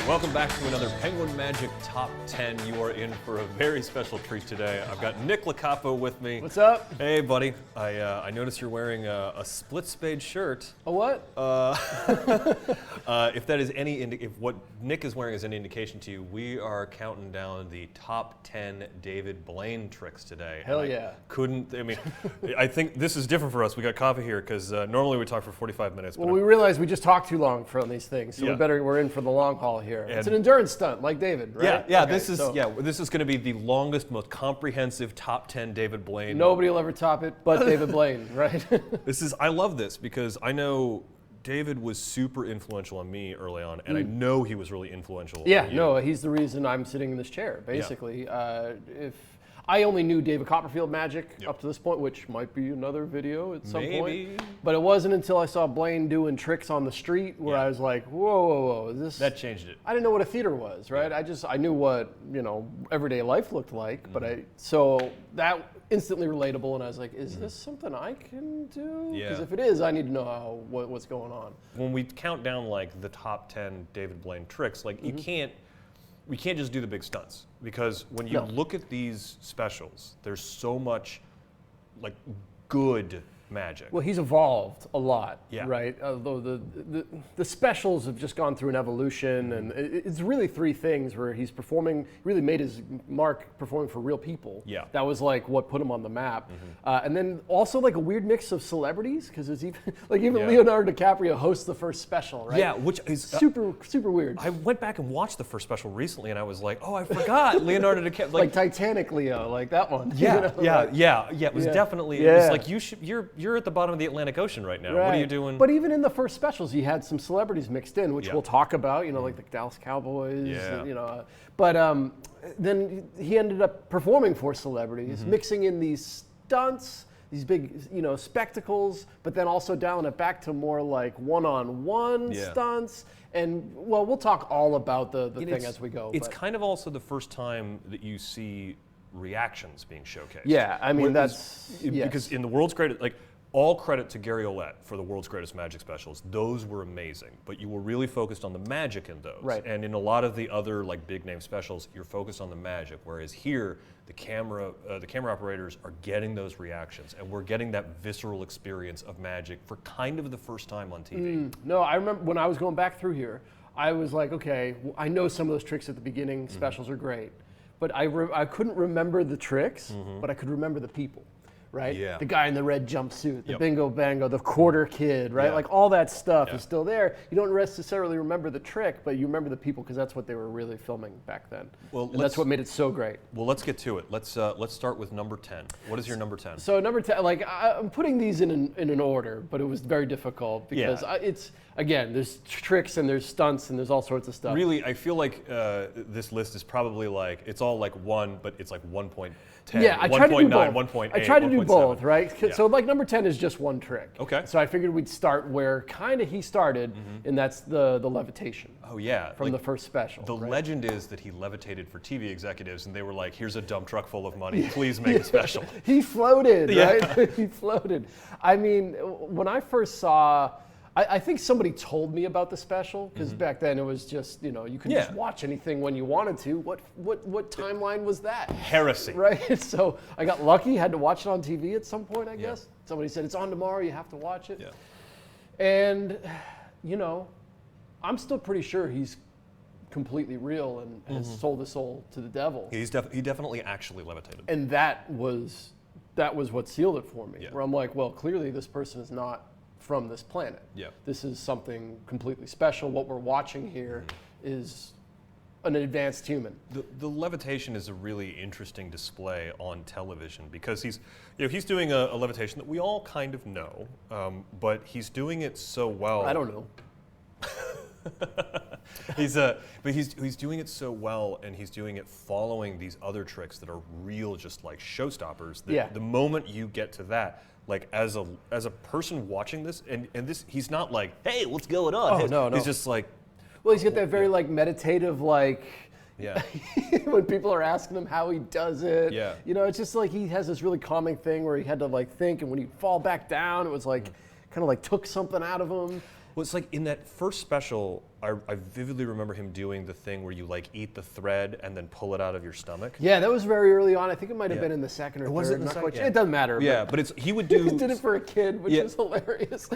Welcome back to another Penguin Magic Top 10. You are in for a very special treat today. I've got Nick Locapo with me. What's up? Hey, buddy. I noticed you're wearing a split spade shirt. A what? If that is if what Nick is wearing is any indication to you, we are counting down the top 10 David Blaine tricks today. Hell yeah. I think this is different for us. We got coffee here because normally we talk for 45 minutes. Well, we realized we just talked too long for these things, so Yeah. we're in for the long haul here. And it's an endurance stunt, like David, right? Yeah, Okay, this is going to be the longest, most comprehensive top 10 David Blaine. Nobody will ever top it but David Blaine, right? I love this because I know David was super influential on me early on, and I know he was really influential on you. No, he's the reason I'm sitting in this chair, basically. If I only knew David Copperfield magic up to this point, which might be another video at some point. But it wasn't until I saw Blaine doing tricks on the street where I was like, whoa, is this... That changed it. I didn't know what a theater was, right? Yeah. I knew what, everyday life looked like, so that instantly relatable, and I was like, is this something I can do? Yeah. Because if it is, I need to know what's going on. When we count down like the top 10 David Blaine tricks, like we can't just do the big stunts, because when you look at these specials, there's so much like good magic. Well, he's evolved a lot, Yeah. right? Although the specials have just gone through an evolution, and it's really three things where he's performing, really made his mark performing for real people. Yeah. That was like what put him on the map. And then also like a weird mix of celebrities, because it's even, Leonardo DiCaprio hosts the first special, right? Yeah, which is super weird. I went back and watched the first special recently, and I was like, oh, I forgot Leonardo DiCaprio. Like Titanic Leo, like that one. Yeah, it was definitely, it was like, you're at the bottom of the Atlantic Ocean right now. Right. What are you doing? But even in the first specials, he had some celebrities mixed in, which we'll talk about, like the Dallas Cowboys, but then he ended up performing for celebrities, mixing in these stunts, these big, spectacles, but then also dialing it back to more like one-on-one stunts. And we'll talk all about the thing as we go. It's kind of also the first time that you see reactions being showcased. Yeah, I mean, because in the world's greatest, all credit to Gary Olet for the world's greatest magic specials. Those were amazing, but you were really focused on the magic in those. Right. And in a lot of the other big name specials, you're focused on the magic. Whereas here, the camera operators are getting those reactions, and we're getting that visceral experience of magic for kind of the first time on TV. No, I remember when I was going back through here, I was like, okay, I know some of those tricks at the beginning. Specials are great. But I couldn't remember the tricks, but I could remember the people, right? Yeah. The guy in the red jumpsuit, the bingo bango, the quarter kid, right? Like all that stuff is still there. You don't necessarily remember the trick, but you remember the people because that's what they were really filming back then. Well, and that's what made it so great. Well, let's get to it. Let's start with number 10. What is your number 10? So number 10, I'm putting these in an order, but it was very difficult because it's, again, there's tricks and there's stunts and there's all sorts of stuff. Really, I feel like this list is probably it's all one, but it's 1.10, yeah, I tried to do 1.9, both. 1.8, I tried to do 1.7. both, right? Yeah. So number 10 is just one trick. Okay. So I figured we'd start where kind of he started, and that's the levitation. Oh yeah. From the first special. The legend is that he levitated for TV executives, and they were like, "Here's a dump truck full of money. Please make a special." He floated, right? He floated. I mean, when I first saw. I think somebody told me about the special because back then it was just you could just watch anything when you wanted to. What timeline was that? Heresy, right? So I got lucky, had to watch it on TV at some point. I guess somebody said it's on tomorrow. You have to watch it. Yeah. And I'm still pretty sure he's completely real and has sold his soul to the devil. He definitely actually levitated. And that was what sealed it for me. Yeah. Where I'm like, well, clearly this person is not from this planet. Yeah. This is something completely special. What we're watching here is an advanced human. The levitation is a really interesting display on television because he's doing a levitation that we all kind of know, but he's doing it so well. I don't know. He's doing it so well, and he's doing it following these other tricks that are real, just like showstoppers. The moment you get to that, as a person watching this, and this, he's not like, hey, what's going on? Oh, no. He's just like, well, he's got that very meditative yeah. when people are asking him how he does it. Yeah. It's just he has this really calming thing where he had to think, and when he'd fall back down, it was kind of took something out of him. Well, it's like in that first special, I vividly remember him doing the thing where you like eat the thread and then pull it out of your stomach. Yeah, that was very early on. I think it might have been in the second or third. Not quite sure. It doesn't matter. Yeah, but he would do. He did it for a kid, which is hilarious.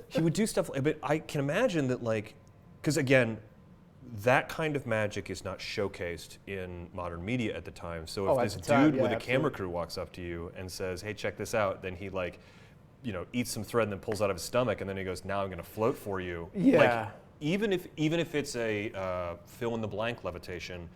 He would do stuff, but I can imagine that, like, because again, that kind of magic is not showcased in modern media at the time. So if this dude with a camera crew walks up to you and says, "Hey, check this out," then he like, eats some thread and then pulls out of his stomach, and then he goes, "Now I'm going to float for you." Yeah. Like, even if it's a fill in the blank levitation,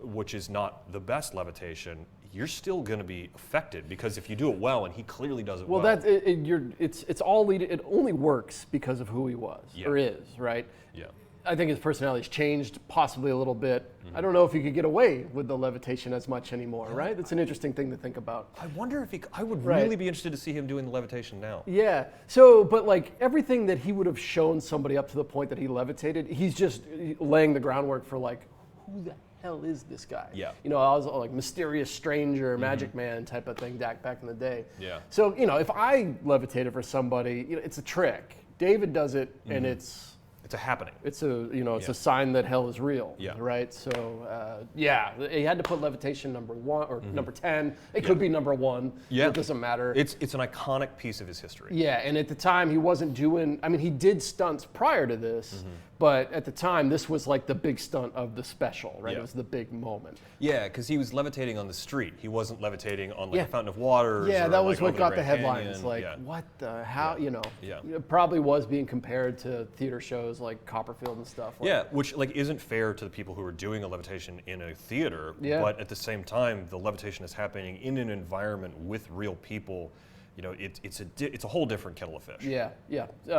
which is not the best levitation, you're still going to be affected because if you do it well, and he clearly does it well. Well, it's all lead. It only works because of who he was or is, right? Yeah. I think his personality's changed possibly a little bit. I don't know if he could get away with the levitation as much anymore, right? That's an interesting thing to think about. I wonder if I would really be interested to see him doing the levitation now. Yeah. So, but like everything that he would have shown somebody up to the point that he levitated, he's just laying the groundwork for like, who the hell is this guy? Yeah. I was like mysterious stranger, magic man type of thing back in the day. Yeah. So, if I levitated for somebody, it's a trick. David does it, and it's a happening. It's a sign that hell is real. Yeah. Right. So he had to put levitation number 1 or number 10. It could be number 1. Yeah. It doesn't matter. It's an iconic piece of his history. Yeah, and at the time he wasn't doing. I mean, he did stunts prior to this, but at the time this was like the big stunt of the special. Right. Yeah. It was the big moment. Yeah, because he was levitating on the street. He wasn't levitating on like a fountain of water. Yeah, that was like what got the Grand headlines. Canyon. Like, what the how? Yeah. It probably was being compared to theater shows like Copperfield and stuff. Which like isn't fair to the people who are doing a levitation in a theater. Yeah. But at the same time, the levitation is happening in an environment with real people. It's a whole different kettle of fish. Yeah.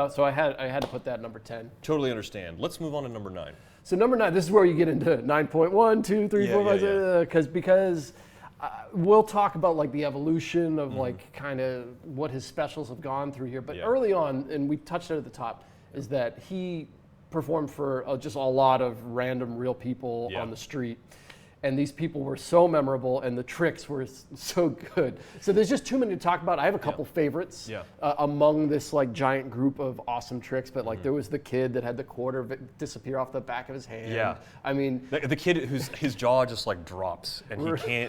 So I had to put that number 10. Totally understand. Let's move on to number 9. So number 9, this is where you get into 9.1, 2, 3, 4, 5, because we'll talk about like the evolution of like kind of what his specials have gone through here. But early on, and we touched it at the top, is that he performed for just a lot of random real people on the street. And these people were so memorable, and the tricks were so good. So there's just too many to talk about. I have a couple favorites among this like giant group of awesome tricks. But like there was the kid that had the quarter disappear off the back of his hand. Yeah. I mean, the kid his jaw just like drops, and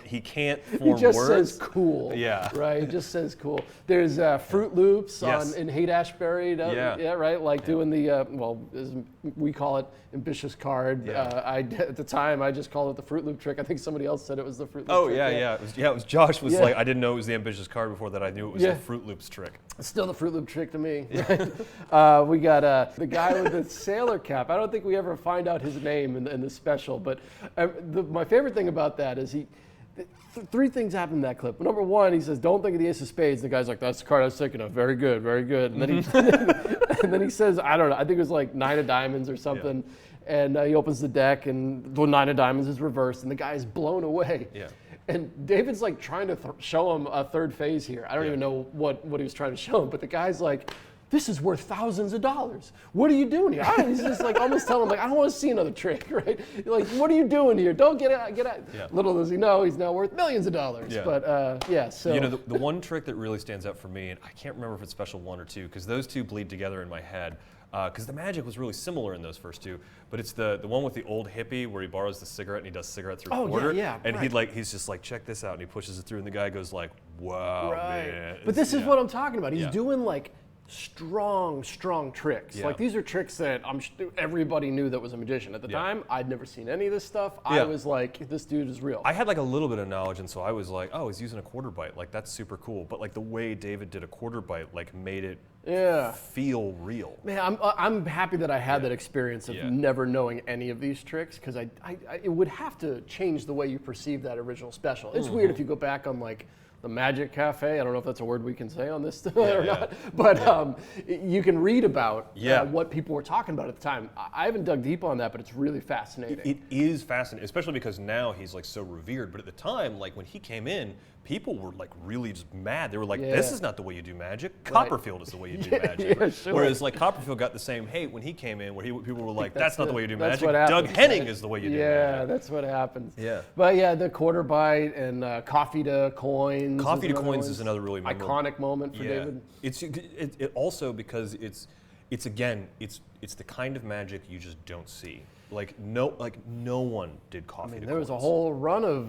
he can't form words. He just says cool. Yeah. Right. He just says cool. There's Fruit Loops in Haight-Ashbury. Right. Like doing the as we call it, ambitious card. Yeah. At the time I just called it the Fruit Loop trick. I think somebody else said it was the Fruit Loop trick. It was Josh was like, I didn't know it was the ambitious card before that. I knew it was the Fruit Loops trick. It's still the Fruit Loop trick to me. Right? We got the guy with the sailor cap. I don't think we ever find out his name in the special, but my favorite thing about that is three things happen in that clip. Number 1, he says, "Don't think of the ace of spades." The guy's like, "That's the card I was thinking of. Very good, very good." And then and then he says, I don't know, I think it was like 9 of diamonds or something. Yeah. And he opens the deck, and the 9 of diamonds is reversed, and the guy is blown away. Yeah. And David's like trying to show him a third phase here. I don't even know what he was trying to show him, but the guy's like, "This is worth thousands of dollars. What are you doing here?" He's just like almost telling him, like, "I don't want to see another trick," right? You're like, "What are you doing here? Don't get out, get out." Yeah. Little does he know, he's now worth millions of dollars. Yeah. But so. The one trick that really stands out for me, and I can't remember if it's special 1 or 2, because those two bleed together in my head. Because the magic was really similar in those first 2, but it's the one with the old hippie where he borrows the cigarette and he does cigarette through quarter. And he's just like, "Check this out," and he pushes it through, and the guy goes like, "Wow, man." But this is what I'm talking about. He's doing like strong tricks. Yeah. Like these are tricks that everybody knew that was a magician. At the time, I'd never seen any of this stuff. I was like, this dude is real. I had like a little bit of knowledge, and so I was like, oh, he's using a quarter bite. Like that's super cool. But like the way David did a quarter bite like made it feel real. Man, I'm happy that I had that experience of never knowing any of these tricks, because it would have to change the way you perceive that original special. It's weird if you go back on like the Magic Cafe. I don't know if that's a word we can say on this or not, but you can read about what people were talking about at the time. I haven't dug deep on that, but it's really fascinating. It is fascinating, especially because now he's like so revered. But at the time, like when he came in, people were like really just mad. They were like, "This is not the way you do magic. Copperfield is the way you do magic." Sure. Whereas like Copperfield got the same hate when he came in, where people were like, "That's not the way you do magic. Doug Henning is the way you do magic." Yeah, that's what happens. Yeah. But the quarter bite and coffee to coins. Coffee to coins is another really memorable iconic moment for David. It's also because it's the kind of magic you just don't see. No one did coffee. There was a whole run of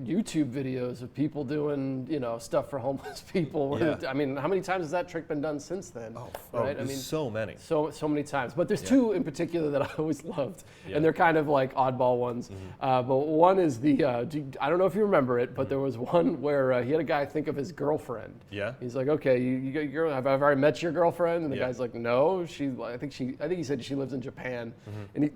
YouTube videos of people doing, stuff for homeless people. I mean, how many times has that trick been done since then? Right? So many. So many times. But there's two in particular that I always loved, and they're kind of like oddball ones. But one is I don't know if you remember it, but there was one where he had a guy think of his girlfriend. Yeah. He's like, okay, you got your girl. Have I already met your girlfriend? And the guy's like, no. I think he said she lives in Japan, and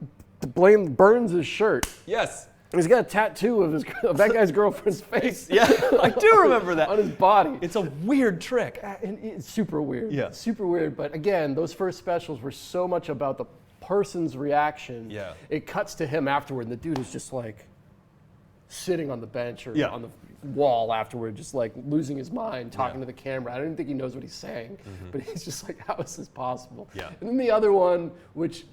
Blaine burns his shirt. Yes. And he's got a tattoo of that guy's girlfriend's face. Yeah, I do remember that. On his body. It's a weird trick. And it's super weird. Yeah. Super weird. But again, those first specials were so much about the person's reaction. Yeah. It cuts to him afterward, and the dude is just like sitting on the bench or on the wall afterward, just like losing his mind, talking to the camera. I don't even think he knows what he's saying, but he's just like, how is this possible? Yeah. And then the other one, which...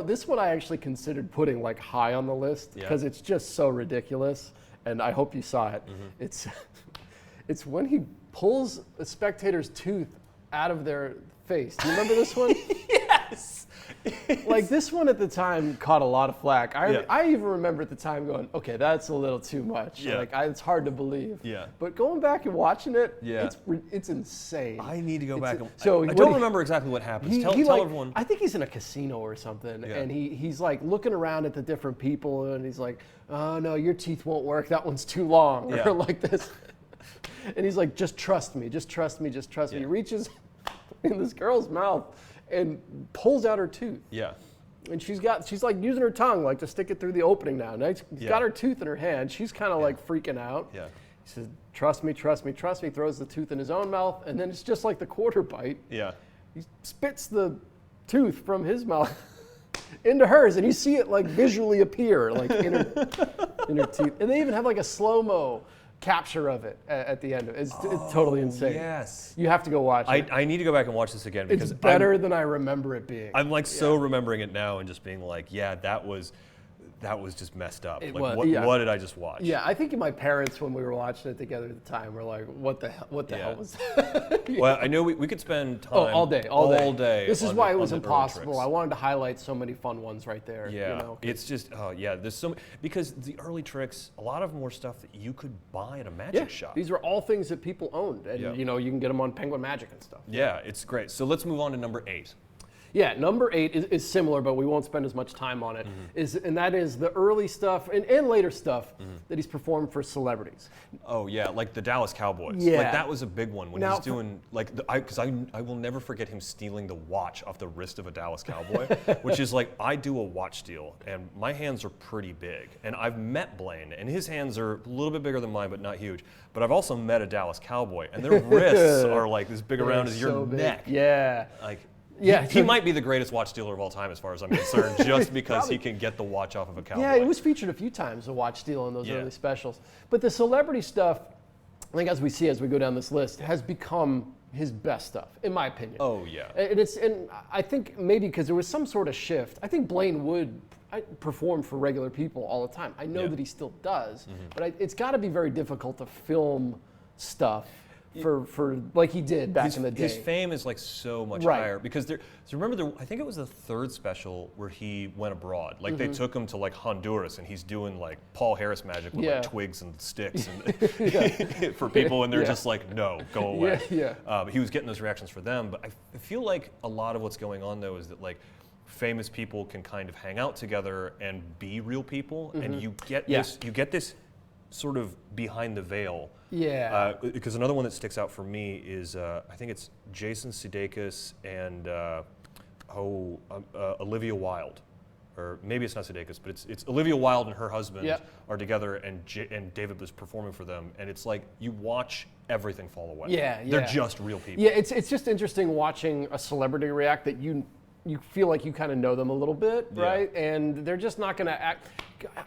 this one I actually considered putting like high on the list because it's just so ridiculous, and I hope you saw it. It's when he pulls a spectator's tooth out of their face. Do you remember this one? Yes. Like this one at the time caught a lot of flack. I even remember at the time going, okay, that's a little too much. Yeah. It's hard to believe. Yeah. But going back and watching it, it's insane. I need to go back. I don't remember exactly what happens. Tell everyone. I think he's in a casino or something, and he's like looking around at the different people, and he's like, oh no, your teeth won't work. That one's too long, or like this. And he's like, just trust me, just trust me, just trust me. He reaches in this girl's mouth and pulls out her tooth. Yeah. And she's like using her tongue like to stick it through the opening now. Now he's got her tooth in her hand. She's kind of like freaking out. Yeah. He says, trust me, trust me, trust me. Throws the tooth in his own mouth, and then it's just like the quarter bite. Yeah. He spits the tooth from his mouth into hers, and you see it like visually appear like in her teeth. And they even have like a slow-mo capture of it at the end of it. It's totally insane. Yes. You have to go watch it. I need to go back and watch this again because it's better than I remember it being. I'm like so remembering it now and just being like, yeah, that was just messed up. What did I just watch? Yeah, I think my parents, when we were watching it together at the time, were like, what the hell was that? Well, I know we could spend time all day. This is why it was the impossible. I wanted to highlight so many fun ones right there. Yeah, it's just, there's so many, because the early tricks, a lot of them were stuff that you could buy at a magic shop. These were all things that people owned, and you can get them on Penguin Magic and stuff. Yeah, it's great. So let's move on to number 8. Yeah, number 8 is similar, but we won't spend as much time on it. And that is the early stuff and later stuff that he's performed for celebrities. Oh yeah, like the Dallas Cowboys. Yeah, like that was a big one when he's doing because I will never forget him stealing the watch off the wrist of a Dallas Cowboy, which is like I do a watch steal and my hands are pretty big, and I've met Blaine and his hands are a little bit bigger than mine but not huge. But I've also met a Dallas Cowboy and their wrists are like as big around as your neck. Yeah. Like. Yeah, he might be the greatest watch stealer of all time as far as I'm concerned, just because he can get the watch off of a cowboy. Yeah, it was featured a few times, the watch steal in those early specials. But the celebrity stuff, I think as we go down this list, has become his best stuff, in my opinion. Oh, yeah. And I think maybe because there was some sort of shift. I think Blaine would perform for regular people all the time. I know that he still does, but it's got to be very difficult to film stuff for like he did back in the day. His fame is like so much higher because I think it was the 3rd special where he went abroad. Like they took him to like Honduras and he's doing like Paul Harris magic with like twigs and sticks and for people and they're just like, no, go away. He was getting those reactions for them, but I feel like a lot of what's going on though is that like famous people can kind of hang out together and be real people, and you get this sort of behind the veil. Yeah. Because another one that sticks out for me is I think it's Jason Sudeikis and Olivia Wilde, or maybe it's not Sudeikis, but it's Olivia Wilde and her husband are together, and David was performing for them, and it's like you watch everything fall away. Yeah, they're just real people. Yeah, it's just interesting watching a celebrity react that you feel like you kind of know them a little bit, right? And they're just not going to act.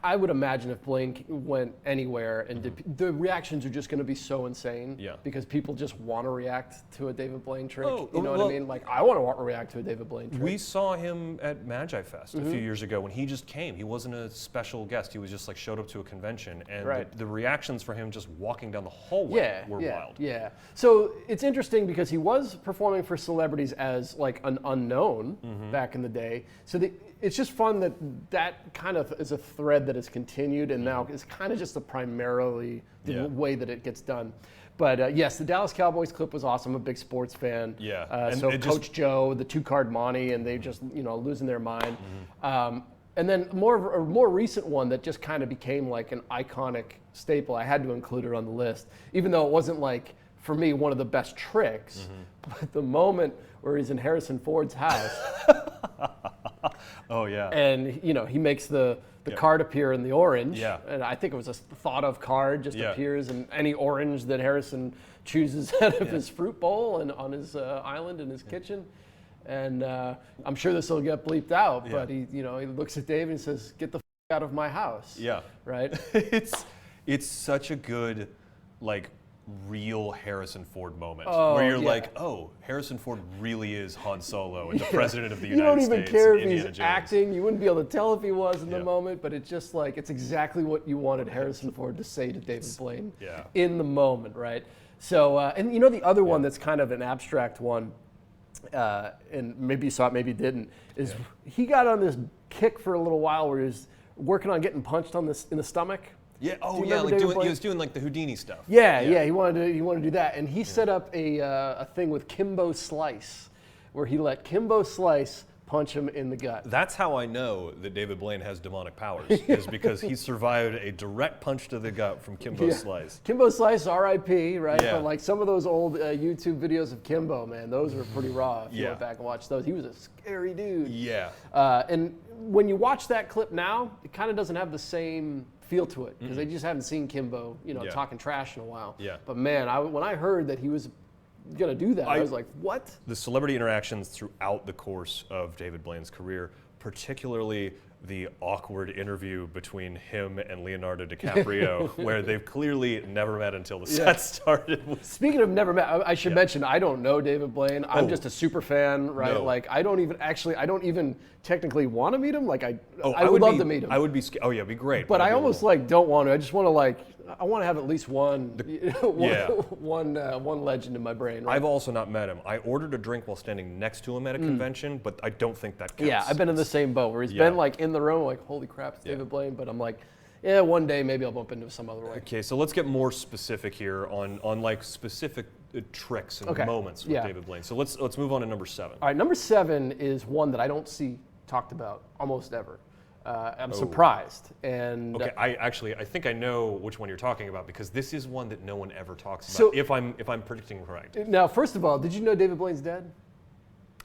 I would imagine if Blaine went anywhere and the reactions are just going to be so insane because people just want to react to a David Blaine trick. You know what I mean? Like, I want to react to a David Blaine trick. We saw him at Magi Fest a few years ago when he just came. He wasn't a special guest. He was just like showed up to a convention, and the reactions for him just walking down the hallway were wild. Yeah. So it's interesting because he was performing for celebrities as like an unknown back in the day. So it's just fun that kind of is a thread that has continued and now is kind of just primarily the way that it gets done. But yes, the Dallas Cowboys clip was awesome. I'm a big sports fan. Yeah. So Coach Joe, the 2-card monty, and they just losing their mind. And then a more recent one that just kind of became like an iconic staple. I had to include it on the list, even though it wasn't like for me one of the best tricks. But the moment where he's in Harrison Ford's house. Oh yeah. And he makes the card appear in the orange. Yeah. And I think it was a thought of card just appears in any orange that Harrison chooses out of his fruit bowl and on his island in his kitchen. And I'm sure this will get bleeped out, but he looks at David and says, "Get the out of my house." Yeah. Right. It's such a good like real Harrison Ford moment where you're like, oh, Harrison Ford really is Han Solo and the president of the United States. You don't even care if he's acting. You wouldn't be able to tell if he was in the moment, but it's just like, it's exactly what you wanted Harrison Ford to say to David Blaine in the moment, right? So, and the other one that's kind of an abstract one, and maybe you saw it, maybe you didn't, is he got on this kick for a little while where he was working on getting punched in the stomach. Yeah. Oh, yeah. Like he was doing like the Houdini stuff. Yeah. He wanted to do that, and he set up a thing with Kimbo Slice, where he let Kimbo Slice punch him in the gut. That's how I know that David Blaine has demonic powers, is because he survived a direct punch to the gut from Kimbo Slice. Kimbo Slice, R.I.P. Right? Yeah. But like some of those old YouTube videos of Kimbo, man, those were pretty raw. If you went back and watched those, he was a scary dude. Yeah. And when you watch that clip now, it kind of doesn't have the same feel to it because they just haven't seen Kimbo, talking trash in a while. Yeah. But man, when I heard that he was gonna do that, I was like, what? The celebrity interactions throughout the course of David Blaine's career, particularly the awkward interview between him and Leonardo DiCaprio, where they've clearly never met until the set started. Speaking of never met, I should mention, I don't know David Blaine. I'm just a super fan, right? No. Like, I don't even technically want to meet him. Like, I would love to meet him. I would be, it'd be great. But I almost don't want to. I just want to I want to have at least one legend in my brain. Right? I've also not met him. I ordered a drink while standing next to him at a convention, but I don't think that counts. Yeah, I've been in the same boat where he's been like in the room, like, holy crap, it's David Blaine. But I'm like, one day maybe I'll bump into some other way. Okay, so let's get more specific here on like specific tricks and moments with David Blaine. So let's move on to number 7. All right, number 7 is one that I don't see talked about almost ever. I'm surprised. And I think I know which one you're talking about because this is one that no one ever talks about. If I'm predicting correct. Now, first of all, did you know David Blaine's dead?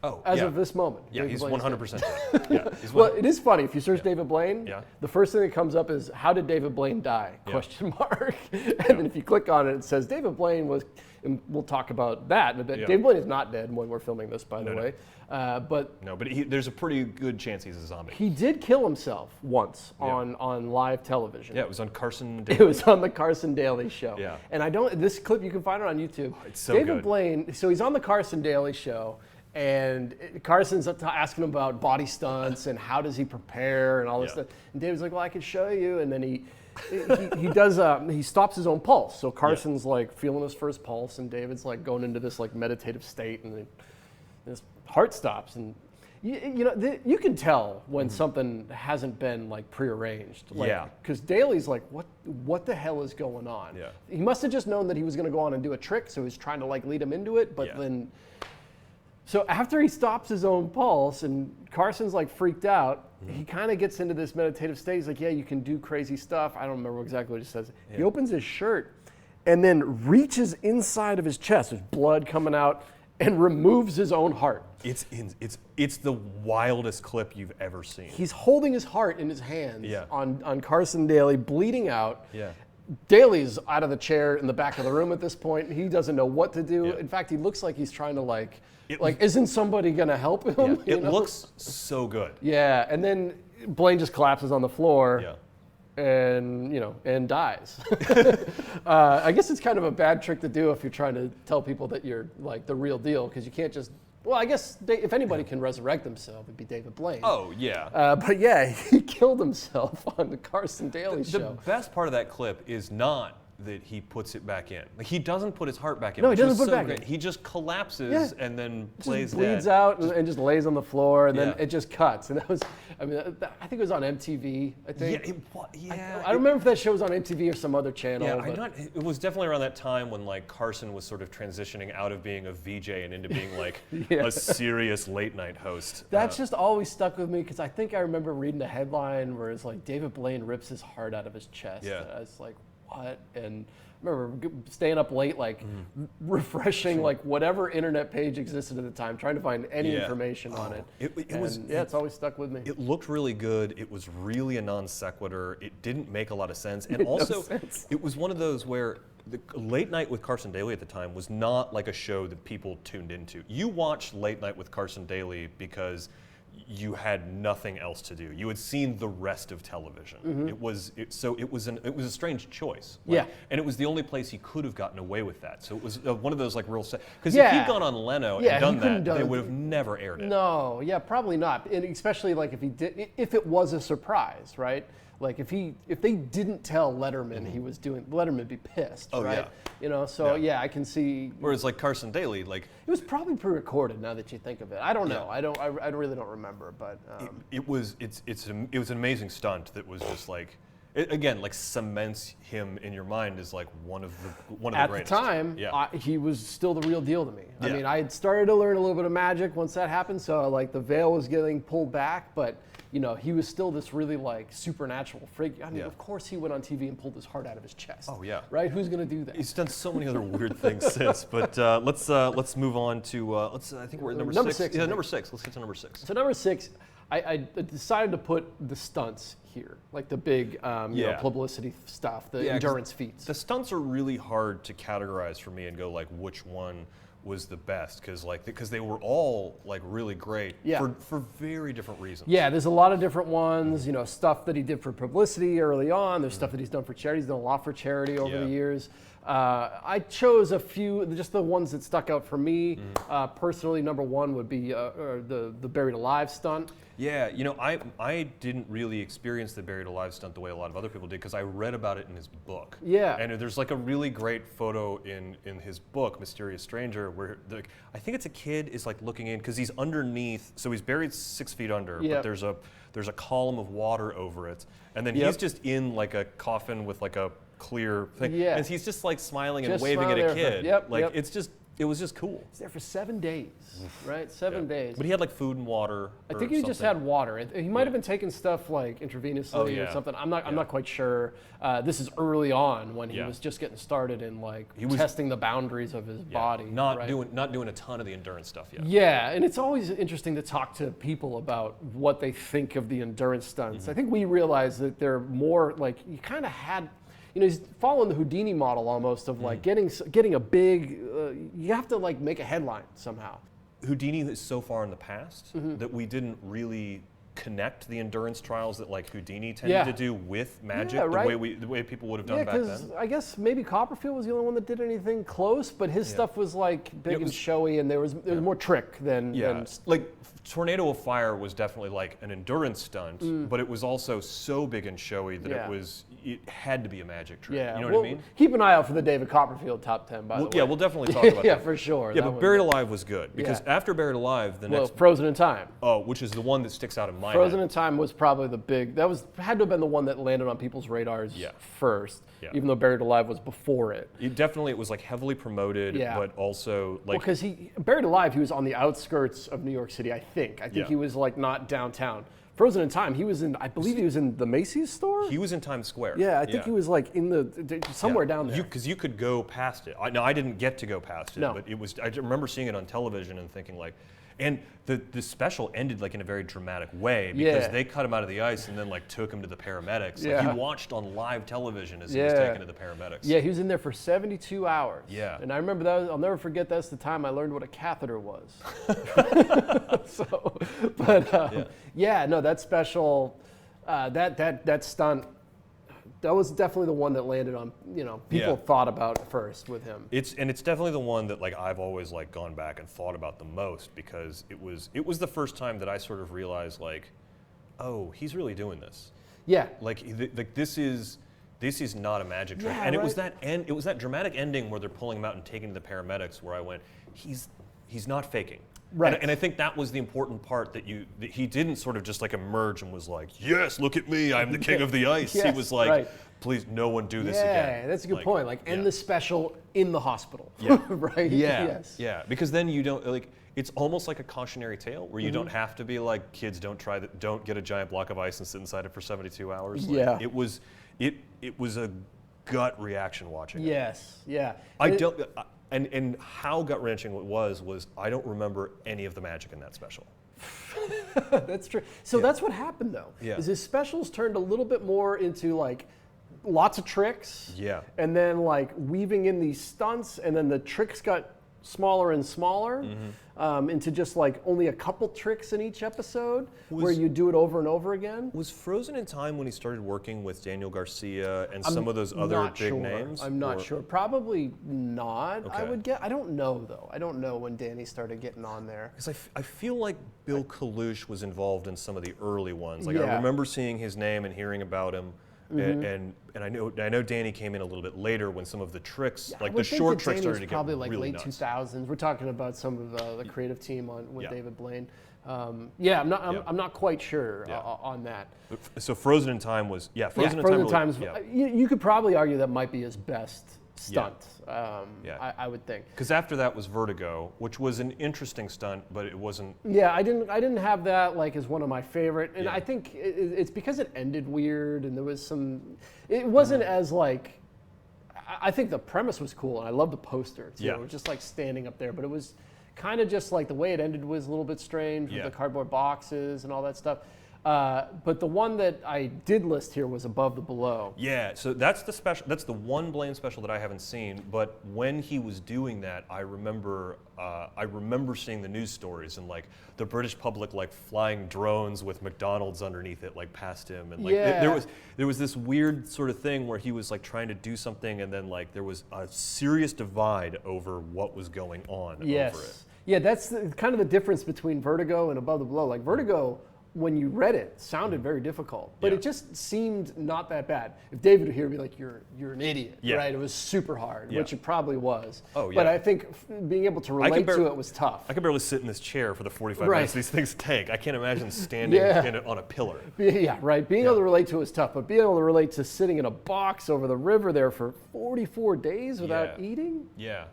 Oh, as of this moment. Yeah, David he's Blaine's 100% dead. Well, it is funny if you search David Blaine. The first thing that comes up is how did David Blaine die? Question mark. And then if you click on it, it says David Blaine was. And we'll talk about that. David Blaine is not dead when we're filming this, by the way. But there's a pretty good chance he's a zombie. He did kill himself once on live television. Yeah, it was on Carson Daly. It was on the Carson Daly show. Yeah. And this clip, you can find it on YouTube. Oh, it's so David good. Blaine, so he's on the Carson Daly show, and Carson's asking him about body stunts and how does he prepare and all this stuff. And David's like, well, I can show you. And then he stops his own pulse. So Carson's like feeling his first pulse, and David's like going into this like meditative state, and his heart stops. And you can tell when something hasn't been like prearranged. Because Daly's like, what the hell is going on? Yeah. He must have just known that he was going to go on and do a trick, so he's trying to like lead him into it. But then, so after he stops his own pulse and Carson's like freaked out, he kind of gets into this meditative state. He's like, yeah, you can do crazy stuff. I don't remember exactly what he says. Yeah. He opens his shirt and then reaches inside of his chest, there's blood coming out, and removes his own heart. It's the wildest clip you've ever seen. He's holding his heart in his hands on Carson Daly, bleeding out. Yeah. Daly's out of the chair in the back of the room at this point. He doesn't know what to do. Yeah. In fact, he looks like he's trying to isn't somebody gonna help him? Yeah. It looks so good. Yeah, and then Blaine just collapses on the floor. Yeah. and and dies. I guess it's kind of a bad trick to do if you're trying to tell people that you're like the real deal, because you can't just. Well, I guess if anybody can resurrect himself, it'd be David Blaine. Oh, yeah. But yeah, he killed himself on the Carson Daly show. The best part of that clip is not that he puts it back in. Like, he doesn't put his heart back in. No, he doesn't put it back in. He just collapses and then plays dead. Bleeds out and just lays on the floor, and then it just cuts. And that was, I think it was on MTV, I think. I don't remember if that show was on MTV or some other channel. Yeah, it was definitely around that time when like Carson was sort of transitioning out of being a VJ and into being like a serious late night host. That's just always stuck with me, because I think I remember reading a headline where it's like David Blaine rips his heart out of his chest. Yeah. And I was like, what? And I remember staying up late, like refreshing like whatever internet page existed at the time, trying to find any information on it. It's always stuck with me. It looked really good. It was really a non sequitur. It didn't make a lot of sense. And also, it was one of those where the Late Night with Carson Daly at the time was not like a show that people tuned into. You watched Late Night with Carson Daly because you had nothing else to do. You had seen the rest of television. It was a strange choice. And it was the only place he could have gotten away with that. So it was one of those like real, because if he'd gone on Leno and done that, they would have never aired it. No, probably not. And especially like if it was a surprise, right? Like if they didn't tell Letterman he was doing, Letterman would be pissed, right? I can see. Whereas like Carson Daly, like it was probably pre-recorded. Now that you think of it, I don't know. I really don't remember, but it was an amazing stunt that was just like. It, again, like cements him in your mind as like one of the greatest. At the time, he was still the real deal to me. I mean, I had started to learn a little bit of magic once that happened, so like the veil was getting pulled back, but he was still this really like supernatural freak. I mean, of course he went on TV and pulled his heart out of his chest. Oh yeah. Right? Who's gonna do that? He's done so many other weird things since. But let's move on to I think we're at number six. Yeah, number 6. Let's get to number 6. So number 6. I decided to put the stunts here, like the big publicity stuff, the endurance feats. The stunts are really hard to categorize for me and go like which one was the best, because they were all like really great for very different reasons. Yeah, there's a lot of different ones. Stuff that he did for publicity early on. There's stuff that he's done for charity. He's done a lot for charity over the years. I chose a few, just the ones that stuck out for me. Personally, number 1 would be the Buried Alive stunt. Yeah, I didn't really experience the Buried Alive stunt the way a lot of other people did, because I read about it in his book. Yeah. And there's like a really great photo in his book, Mysterious Stranger, where I think it's a kid is like looking in, because he's underneath, so he's buried 6 feet under, but there's a column of water over it, and then he's just in like a coffin with like a clear thing, and he's just like smiling and waving at a kid. It was just cool. He's there for 7 days, right? 7 days. But he had like food and water. I think he just had water. He might have been taking stuff like intravenously or something. I'm not quite sure. This is early on when he was just getting started in like testing the boundaries of his body. Not doing a ton of the endurance stuff yet. Yeah, and it's always interesting to talk to people about what they think of the endurance stunts. I think we realize that they're more like you kind of had. He's following the Houdini model almost of like getting a big. You have to like make a headline somehow. Houdini is so far in the past that we didn't really connect the endurance trials that like Houdini tended to do with magic the way people would have done back then. I guess maybe Copperfield was the only one that did anything close, but his stuff was like big and showy, and there was more trick than like Tornado of Fire was definitely like an endurance stunt, but it was also so big and showy that it had to be a magic trick. Yeah. You know what I mean? Keep an eye out for the David Copperfield top 10, by the way. Yeah, we'll definitely talk about that. For sure. Yeah, but Buried Alive was good, because after Buried Alive, the next... Frozen in Time. Oh, which is the one that sticks out in my Frozen head. in Time was probably the big... had to have been the one that landed on people's radars first, even though Buried Alive was before it. It was like heavily promoted, but also like... Well, because Buried Alive, he was on the outskirts of New York City, I think. I think he was like not downtown. Frozen in Time, he was in, I believe he was in the Macy's store? He was in Times Square. Yeah, I think he was like in somewhere down there. Because you could go past it. I didn't get to go past it, but I remember seeing it on television and thinking like, and the special ended like in a very dramatic way, because they cut him out of the ice and then like took him to the paramedics. Like, he watched on live television as he was taken to the paramedics. Yeah, he was in there for 72 hours. Yeah. And I remember I'll never forget that's the time I learned what a catheter was. That special, that stunt, that was definitely the one that landed on, people thought about first with him. It's definitely the one that like I've always like gone back and thought about the most, because it was the first time that I sort of realized like, oh, he's really doing this. Yeah. Like this is not a magic trick. And it was that dramatic ending where they're pulling him out and taking him to the paramedics, where I went, he's not faking. Right. And I think that was the important part, that he didn't sort of just like emerge and was like, yes, look at me, I'm the king of the ice. Yes, he was like, please, no one do this again. Yeah, that's a good point. Like, end the special in the hospital. Yeah. Right? Yeah. Yes. Yeah. Because then you don't like. It's almost like a cautionary tale where you don't have to be like, kids, don't get a giant block of ice and sit inside it for 72 hours. Like, yeah. It was a gut reaction watching it. Yes. Yeah. And how gut wrenching it was I don't remember any of the magic in that special. That's true. So that's what happened though. Yeah. Is his specials turned a little bit more into like lots of tricks. Yeah. And then like weaving in these stunts, and then the tricks got smaller and smaller into just like only a couple tricks in each episode, where you do it over and over again. Was Frozen in time when he started working with Daniel Garcia and some of those other big names? I'm not sure. Probably not. Okay. I would get. I don't know though. I don't know when Danny started getting on there. Because I feel like Bill Kalush was involved in some of the early ones. Like I remember seeing his name and hearing about him. And I know Danny came in a little bit later when some of the tricks, like the short tricks, started to get probably like really late nuts. 2000s. We're talking about some of the creative team with David Blaine. I'm not quite sure on that. So Frozen in Time was Frozen in Time. You could probably argue that might be his best stunt. I would think. Because after that was Vertigo, which was an interesting stunt, but it wasn't. Yeah, I didn't have that like as one of my favorite, and I think it's because it ended weird, and there was some. It wasn't as like. I think the premise was cool, and I love the poster too. It was just like standing up there, but it was kind of just like the way it ended was a little bit strange with the cardboard boxes and all that stuff. But the one that I did list here was Above the Below. Yeah, so that's the special. That's the one Blaine special that I haven't seen. But when he was doing that, I remember seeing the news stories and like the British public like flying drones with McDonald's underneath it like past him, and like there was this weird sort of thing where he was like trying to do something, and then like there was a serious divide over what was going on over it. Yeah, that's kind of the difference between Vertigo and Above the Below. Like Vertigo, when you read it, sounded very difficult, but it just seemed not that bad. If David were here, he'd be like, "You're an idiot," right? It was super hard, which it probably was. Oh yeah. But I think being able to relate to it was tough. I could barely sit in this chair for the 45 minutes these things take. I can't imagine standing on a pillar. Yeah, right. Being able to relate to it was tough, but being able to relate to sitting in a box over the river there for 44 days without eating. Yeah.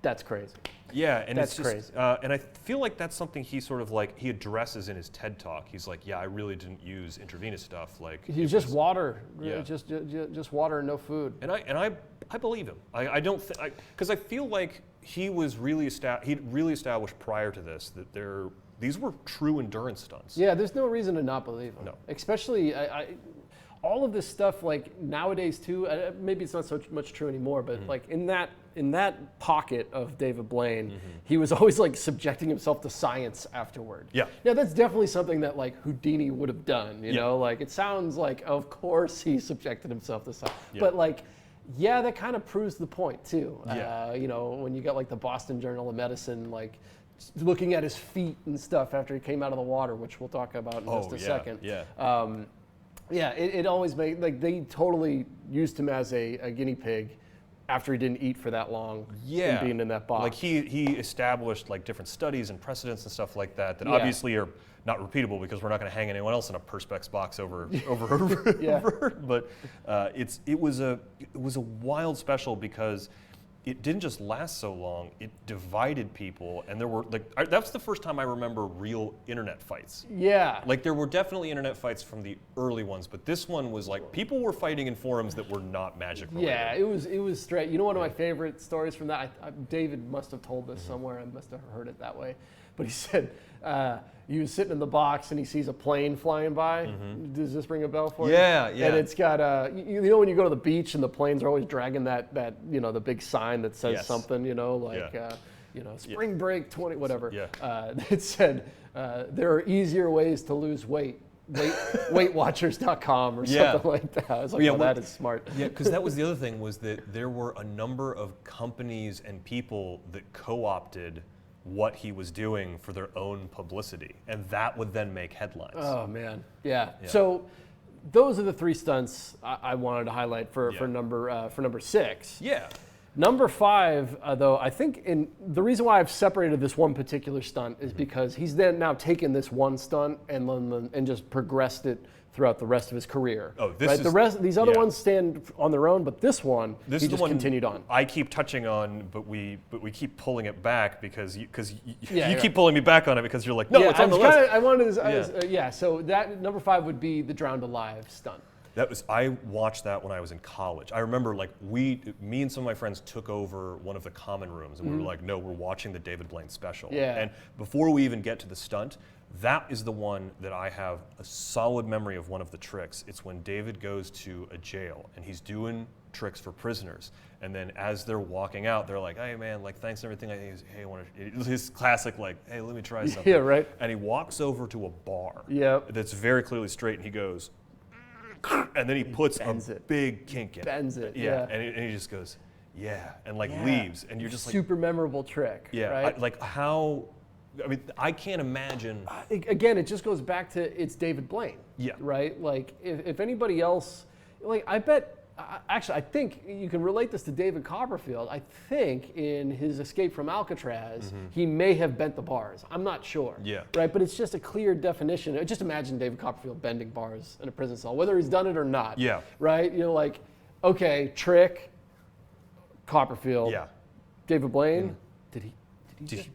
That's crazy. Yeah, and that's it's just, crazy. And I feel like that's something he sort of like he addresses in his TED talk. He's like, I really didn't use intravenous stuff. Like he's just water, just water and no food. And I believe him. I don't because I feel like he'd really established prior to this that these were true endurance stunts. Yeah, there's no reason to not believe him. No, especially all of this stuff like nowadays too. Maybe it's not so much true anymore, but like in that pocket of David Blaine, he was always like subjecting himself to science afterward. Yeah, that's definitely something that like Houdini would have done. You know, like it sounds like of course he subjected himself to science, but like. Yeah, that kind of proves the point too. You know, when you got like the Boston Journal of Medicine, like looking at his feet and stuff after he came out of the water, which we'll talk about in just a second. It always made like they totally used him as a guinea pig after he didn't eat for that long. And being in that box. Like he established like different studies and precedents and stuff like that obviously are not repeatable because we're not going to hang anyone else in a Perspex box over. But it was a wild special because it didn't just last so long, it divided people, and there were like that's the first time I remember real internet fights. Yeah. Like there were definitely internet fights from the early ones, but this one was like people were fighting in forums that were not magic related. Yeah, it was straight. You know, one of my favorite stories from that, David must have told this somewhere, I must have heard it that way, but he said he was sitting in the box and he sees a plane flying by. Does this ring a bell for you? Yeah. And it's got you know when you go to the beach and the planes are always dragging that you know the big sign that says something, you know, like you know, spring break 20 whatever. It said there are easier ways to lose weight weightwatchers.com or something like that. I was like, that is smart. Yeah, because that was the other thing, was that there were a number of companies and people that co-opted what he was doing for their own publicity, and that would then make headlines. Oh man, yeah. So those are the 3 stunts I wanted to highlight for number 6. Yeah. Number 5, though, I think the reason why I've separated this one particular stunt is because he's then now taken this one stunt and just progressed it throughout the rest of his career. Oh, this is these other ones stand on their own, but this one he just continued on. I keep touching on, but we keep pulling it back because you keep pulling me back on it because you're like, no, it's on the list. I wanted to, so that number 5 would be the drowned alive stunt. I watched that when I was in college. I remember me and some of my friends took over one of the common rooms, and we were like, no, we're watching the David Blaine special. Yeah. And before we even get to the stunt, that is the one that I have a solid memory of. One of the tricks. It's when David goes to a jail and he's doing tricks for prisoners, and then as they're walking out, they're like, hey man, like thanks and everything. Hey, I want to. His classic, like, hey, let me try something. Yeah, right. And he walks over to a bar. Yeah. That's very clearly straight, and he goes, and then he puts big kink in it. Bends it. Yeah. And he just goes, and leaves, and you're just like, super memorable trick. Yeah. Right? I can't imagine. Again, it just goes back to it's David Blaine. Yeah. Right? Like, if anybody else, like, I think you can relate this to David Copperfield. I think in his escape from Alcatraz, he may have bent the bars. I'm not sure. Yeah. Right? But it's just a clear definition. Just imagine David Copperfield bending bars in a prison cell, whether he's done it or not. Yeah. Right? Like, okay, trick, Copperfield. Yeah. David Blaine. Did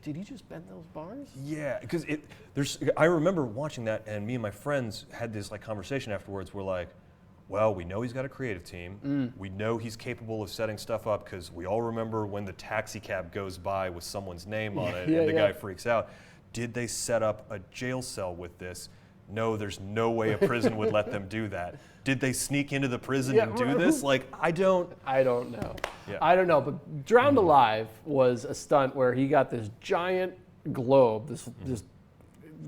he just bend those bars? Yeah, because I remember watching that, and me and my friends had this conversation afterwards. We're like, well, we know he's got a creative team. We know he's capable of setting stuff up, because we all remember when the taxi cab goes by with someone's name on it and the guy freaks out. Did they set up a jail cell with this? No, there's no way a prison would let them do that. Did they sneak into the prison and do this? I don't know. Yeah. I don't know, but Drowned Alive was a stunt where he got this giant globe, this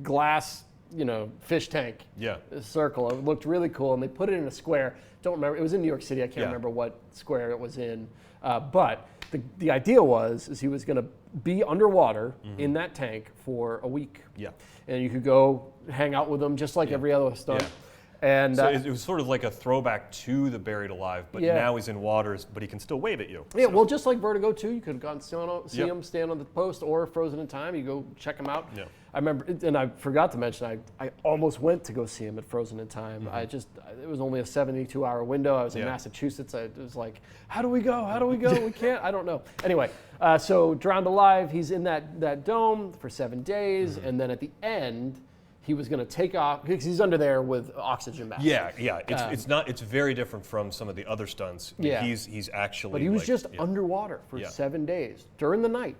glass, fish tank, circle. It looked really cool, and they put it in a square. Don't remember. It was in New York City. I can't remember what square it was in. But the idea is he was going to be underwater in that tank for a week. Yeah. And you could go hang out with him just like every other stunt. Yeah. And so it was sort of like a throwback to the Buried Alive, but now he's in waters, but he can still wave at you. Yeah, well, just like Vertigo 2, you could have gone see him stand on the post, or Frozen in Time. You go check him out. Yeah. I remember, and I forgot to mention, I almost went to go see him at Frozen in Time. It was only a 72-hour window. I was in Massachusetts. I was like, how do we go? We can't. I don't know. Anyway, so Drowned Alive, he's in that dome for 7 days, and then at the end, he was going to take off because he's under there with oxygen mask. Yeah. It's very different from some of the other stunts. He's actually. But he was just underwater for 7 days during the night.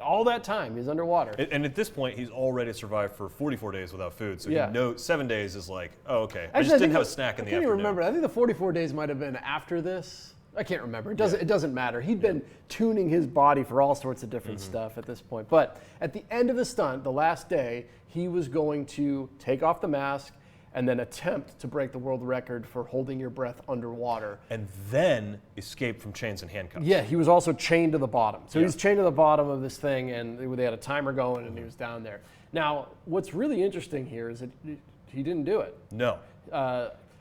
All that time he's underwater. And at this point, he's already survived for 44 days without food. So he knows 7 days is like, oh, okay. Actually, I just didn't have a snack in the afternoon. I can't even remember. I think the 44 days might have been after this. I can't remember. It doesn't matter. He'd been tuning his body for all sorts of different stuff at this point. But at the end of the stunt, the last day, he was going to take off the mask and then attempt to break the world record for holding your breath underwater. And then escape from chains and handcuffs. Yeah, he was also chained to the bottom. So he's chained to the bottom of this thing, and they had a timer going, and he was down there. Now, what's really interesting here is that he didn't do it. No.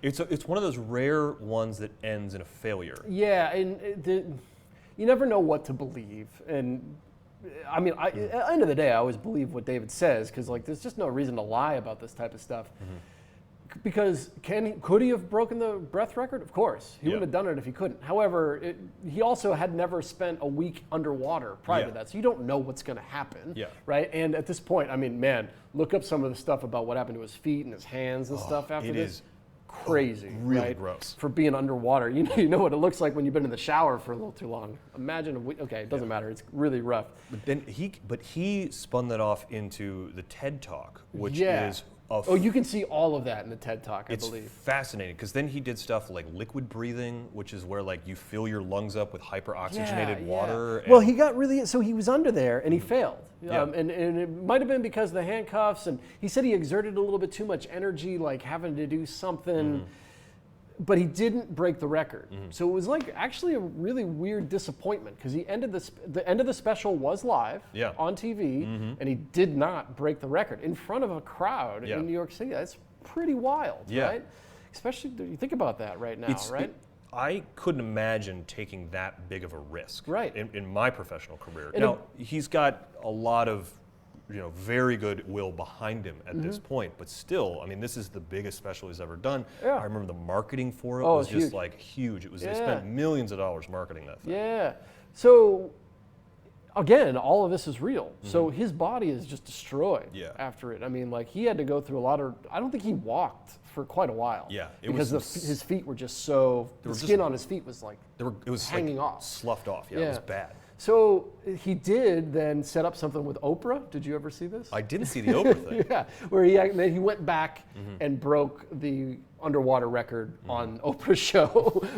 It's one of those rare ones that ends in a failure. Yeah, and you never know what to believe. And I mean, at the end of the day, I always believe what David says, because there's just no reason to lie about this type of stuff. Because could he have broken the breath record? Of course. He wouldn't have done it if he couldn't. However, he also had never spent a week underwater prior to that, so you don't know what's going to happen, right? And at this point, I mean, man, look up some of the stuff about what happened to his feet and his hands and stuff after this. Is crazy, really gross. For being underwater. You know what it looks like when you've been in the shower for a little too long. Imagine a week. Okay, it doesn't matter. It's really rough. But then he spun that off into the TED Talk, which is you can see all of that in the TED Talk, I believe. It's fascinating, because then he did stuff like liquid breathing, which is where like you fill your lungs up with hyper-oxygenated water. Well, he got really, so he was under there and he failed. Yeah. And it might have been because of the handcuffs, and he said he exerted a little bit too much energy, like having to do something, but he didn't break the record. So it was like actually a really weird disappointment, because the end of the special was live on TV, and he did not break the record in front of a crowd in New York City. That's pretty wild, right? Especially, you think about that right now, right? I couldn't imagine taking that big of a risk in my professional career. And now, he's got a lot of very good will behind him at this point, but still, I mean, this is the biggest special he's ever done. I remember the marketing for it was just huge. Like huge. It was they spent millions of dollars marketing that thing. Yeah. So again, all of this is real. So his body is just destroyed after it. I mean, like he had to go through a lot of. I don't think he walked for quite a while. Yeah, because his feet were just so. The skin on his feet was like it was hanging like off, sloughed off. Yeah, it was bad. So he did then set up something with Oprah. Did you ever see this? I didn't see the Oprah thing. Yeah, where he went back and broke the underwater record on Oprah's show,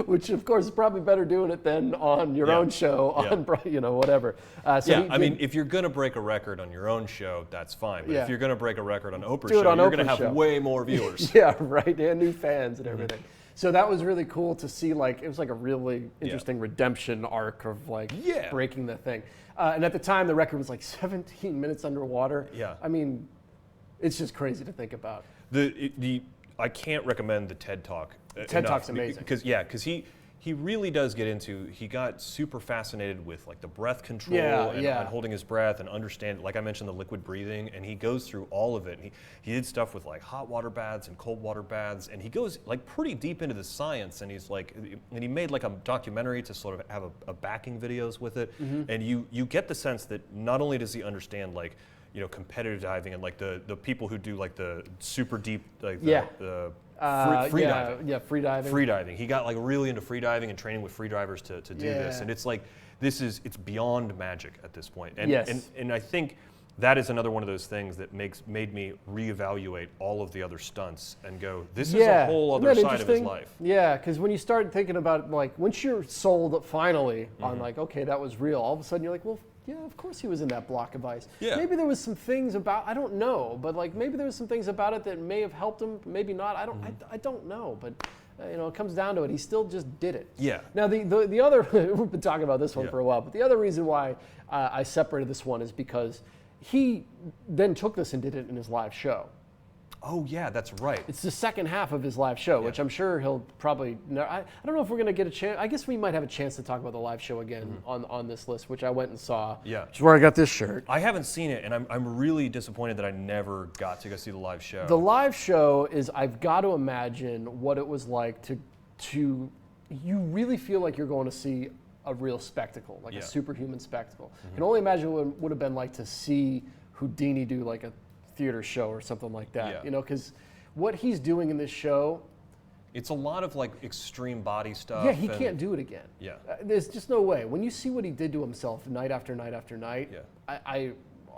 which of course is probably better doing it than on your own show, on whatever. I mean, if you're gonna break a record on your own show, that's fine. But if you're gonna break a record on Oprah's show, you're gonna have way more viewers. Yeah, right, and new fans and everything. So that was really cool to see. Like it was like a really interesting redemption arc of like breaking the thing. And at the time, the record was like 17 minutes underwater. Yeah, I mean, it's just crazy to think about. I can't recommend the TED Talk. TED Talk's amazing. Because he really does get into. He got super fascinated with like the breath control and holding his breath and understand. Like I mentioned, the liquid breathing, and he goes through all of it. And he did stuff with like hot water baths and cold water baths, and he goes like pretty deep into the science. And he's like, and he made like a documentary to sort of have a backing videos with it. And you get the sense that not only does he understand like competitive diving and like the people who do like the super deep like the free diving. Yeah, free diving. Free diving. He got like really into free diving and training with free divers to do this. And it's like it's beyond magic at this point. And and I think that is another one of those things that made me reevaluate all of the other stunts and go, this is a whole other side of his life. Yeah, because when you start thinking about like once you're sold finally on like, okay, that was real, all of a sudden you're like, well, yeah, of course he was in that block of ice. Yeah. Maybe there was some things about, I don't know, but like maybe there was some things about it that may have helped him, maybe not. I don't know, but it comes down to it. He still just did it. Yeah. Now the other, we've been talking about this one for a while, but the other reason why I separated this one is because he then took this and did it in his live show. Oh yeah, that's right. It's the second half of his live show, which I'm sure he'll probably. I don't know if we're going to get a chance. I guess we might have a chance to talk about the live show again on this list, which I went and saw. Yeah, which is where I got this shirt. I haven't seen it, and I'm really disappointed that I never got to go see the live show. The live show is, I've got to imagine what it was like to you really feel like you're going to see a real spectacle, like a superhuman spectacle. I can only imagine what it would have been like to see Houdini do like a theater show or something like that, because what he's doing in this show, it's a lot of like extreme body stuff. Yeah, he can't do it again. Yeah, there's just no way. When you see what he did to himself night after night after night, I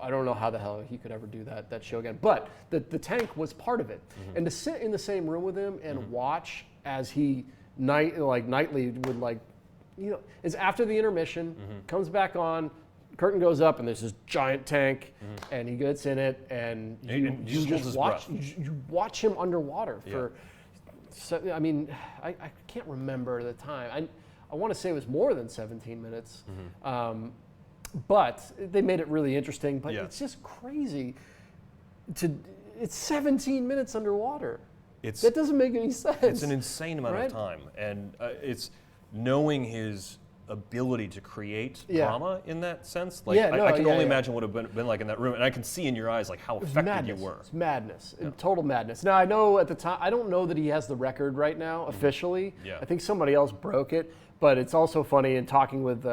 don't know how the hell he could ever do that show again. But the tank was part of it, and to sit in the same room with him and watch as he nightly would like, it's after the intermission, comes back on. Curtain goes up and there's this giant tank, and he gets in it, and you just watch. You watch him underwater for. So, I mean, I can't remember the time. I want to say it was more than 17 minutes, but they made it really interesting. But it's just crazy. It's 17 minutes underwater. That doesn't make any sense. It's an insane amount of time, and it's knowing his ability to create drama in that sense. Like I can only imagine what it would have been like in that room, and I can see in your eyes like how affected you were. It's madness, total madness. Now I know at the time, I don't know that he has the record right now officially. I think somebody else broke it, but it's also funny in talking with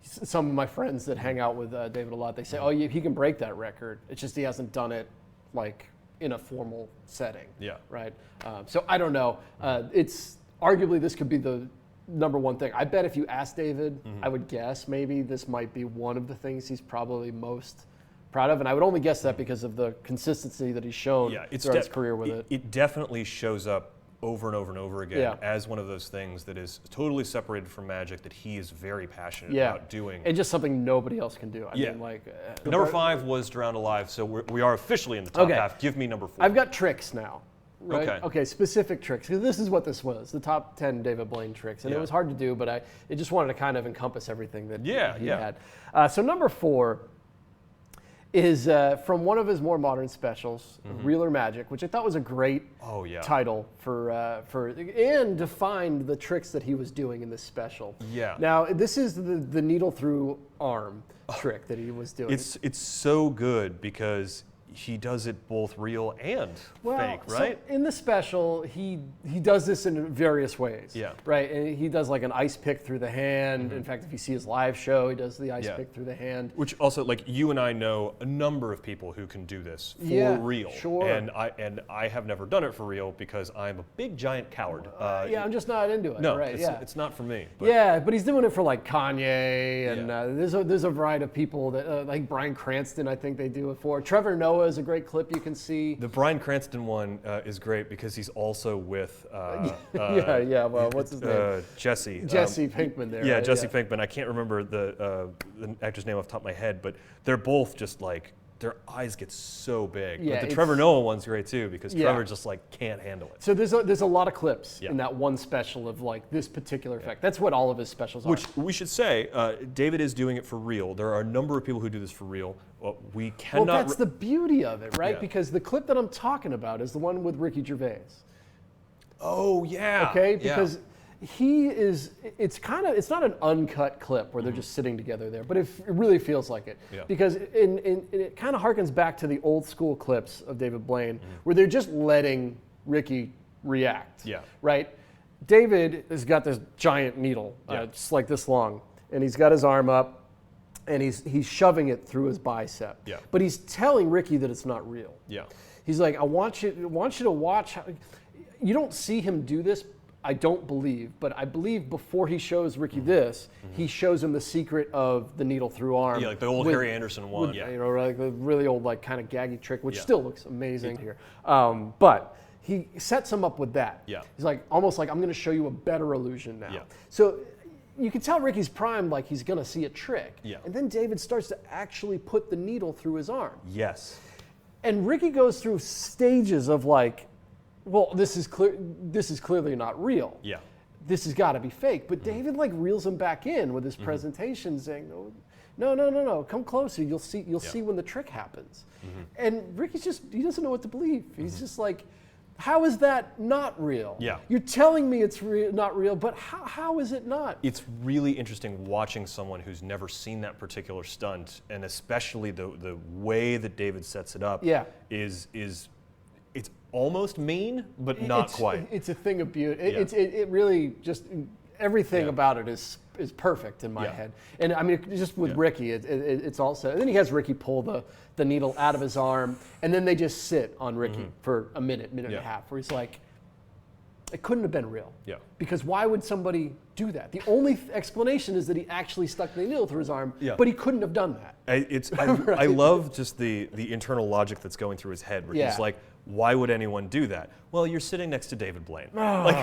some of my friends that hang out with David a lot. They say, oh, he can break that record. It's just he hasn't done it like in a formal setting. Yeah. Right. So I don't know. It's arguably this could be the number one thing. I bet if you ask David, I would guess maybe this might be one of the things he's probably most proud of, and I would only guess that because of the consistency that he's shown throughout his career with it. It definitely shows up over and over and over again as one of those things that is totally separated from magic that he is very passionate about doing. And just something nobody else can do. I mean, like... number 5 was Drowned Alive, so we are officially in the top half. Give me number 4. I've got tricks now. Right? Okay, specific tricks. Because this is what this was, the top 10 David Blaine tricks. And it was hard to do, but I just wanted to kind of encompass everything that he had. So number 4 is from one of his more modern specials, Real or Magic, which I thought was a great title for and defined the tricks that he was doing in this special. Yeah. Now, this is the needle through arm trick that he was doing. It's so good because he does it both real and fake, right? So in the special, he does this in various ways. Yeah. Right, and he does like an ice pick through the hand. In fact, if you see his live show, he does the ice pick through the hand. Which also, like, you and I know a number of people who can do this for real. Sure. And I have never done it for real because I'm a big giant coward. I'm just not into it. No, right? It's not for me. But. But he's doing it for like Kanye, and there's a variety of people that like Bryan Cranston. I think they do it for. Trevor Noah is a great clip you can see. The Bryan Cranston one is great because he's also with well, what's his name? Jesse Pinkman there. Yeah, right? Jesse Pinkman. I can't remember the actor's name off the top of my head, but they're both just like, their eyes get so big. Yeah, but the Trevor Noah one's great too because Trevor just like can't handle it. So there's a lot of clips in that one special of like this particular effect. That's what all of his specials are. Which we should say, David is doing it for real. There are a number of people who do this for real. We cannot. Well, that's the beauty of it, right? Because the clip that I'm talking about is the one with Ricky Gervais. Oh yeah. Okay, because he is. It's not an uncut clip where they're just sitting together there, but it really feels like it because it kind of harkens back to the old school clips of David Blaine where they're just letting Ricky react. Yeah. Right. David has got this giant needle, just like this long, and he's got his arm up. And he's shoving it through his bicep. Yeah. But he's telling Ricky that it's not real. Yeah. He's like, I want you to watch. You don't see him do this, I don't believe, but I believe before he shows Ricky this, he shows him the secret of the needle through arm. Yeah, like the old Harry Anderson one. You know, like the really old, like kind of gaggy trick, which still looks amazing here. But he sets him up with that. Yeah. He's like, almost like, I'm going to show you a better illusion now. Yeah. So you can tell Ricky's primed, like he's going to see a trick. Yeah. And then David starts to actually put the needle through his arm. Yes. And Ricky goes through stages of like, well, this is clearly not real. Yeah. This has got to be fake. But David like reels him back in with his presentation, saying, no, come closer. You'll see when the trick happens. And Ricky's he doesn't know what to believe. He's just like, how is that not real? Yeah. You're telling me it's not real, but how is it not? It's really interesting watching someone who's never seen that particular stunt, and especially the way that David sets it up. Yeah. Is it's almost mean, but not quite. It's a thing of beauty. It really just everything about it is perfect in my head. And I mean, just with Ricky, it's also. And then he has Ricky pull the needle out of his arm, and then they just sit on Ricky for a minute and a half, where he's like, it couldn't have been real. Yeah. Because why would somebody do that? The only explanation is that he actually stuck the needle through his arm, but he couldn't have done that. I love just the internal logic that's going through his head, where he's like, why would anyone do that? Well, you're sitting next to David Blaine,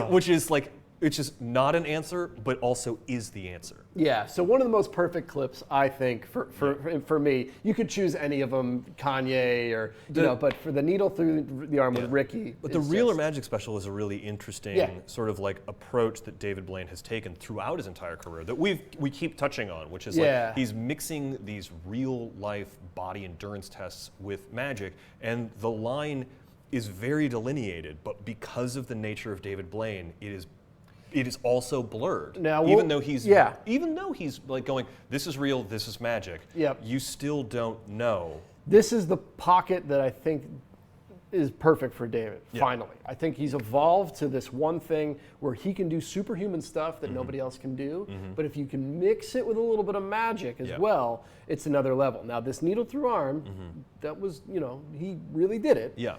which is like. It's just not an answer, but also is the answer. Yeah. So one of the most perfect clips, I think, for me, you could choose any of them, Kanye or but for the needle through the arm with Ricky. But the Real or Magic special is a really interesting sort of like approach that David Blaine has taken throughout his entire career that we keep touching on, which is like he's mixing these real life body endurance tests with magic, and the line is very delineated, but because of the nature of David Blaine, it is also blurred. Now, even though he's like going, this is real, this is magic. Yep. You still don't know. This is the pocket that I think is perfect for David. Yep. Finally, I think he's evolved to this one thing where he can do superhuman stuff that nobody else can do. But if you can mix it with a little bit of magic as well, it's another level. Now, this needle through arm, that was he really did it. Yeah.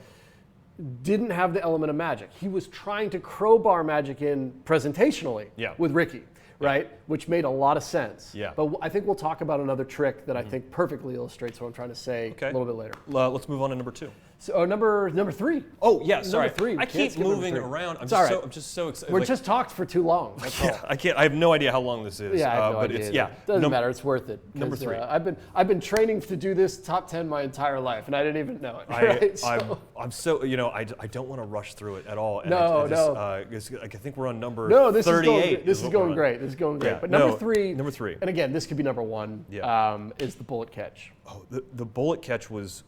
Didn't have the element of magic. He was trying to crowbar magic in presentationally with Ricky. right? Which made a lot of sense. Yeah. But I think we'll talk about another trick that I think perfectly illustrates what I'm trying to say a little bit later. Let's move on to number 2. So number 3. Oh yeah, sorry. Number 3. I keep moving around. I'm just so excited. We're just talked for too long. That's all. I can't. I have no idea how long this is. Yeah, I have no but idea. it's Doesn't matter. It's worth it. Number 3. I've been training to do this top 10 my entire life, and I didn't even know it. Right? I'm so I don't want to rush through it at all. And No. I think we're on number 38. This is going great. Yeah, but number 3. Number 3. And again, this could be number 1. Yeah. Is the bullet catch. Oh, the bullet catch was.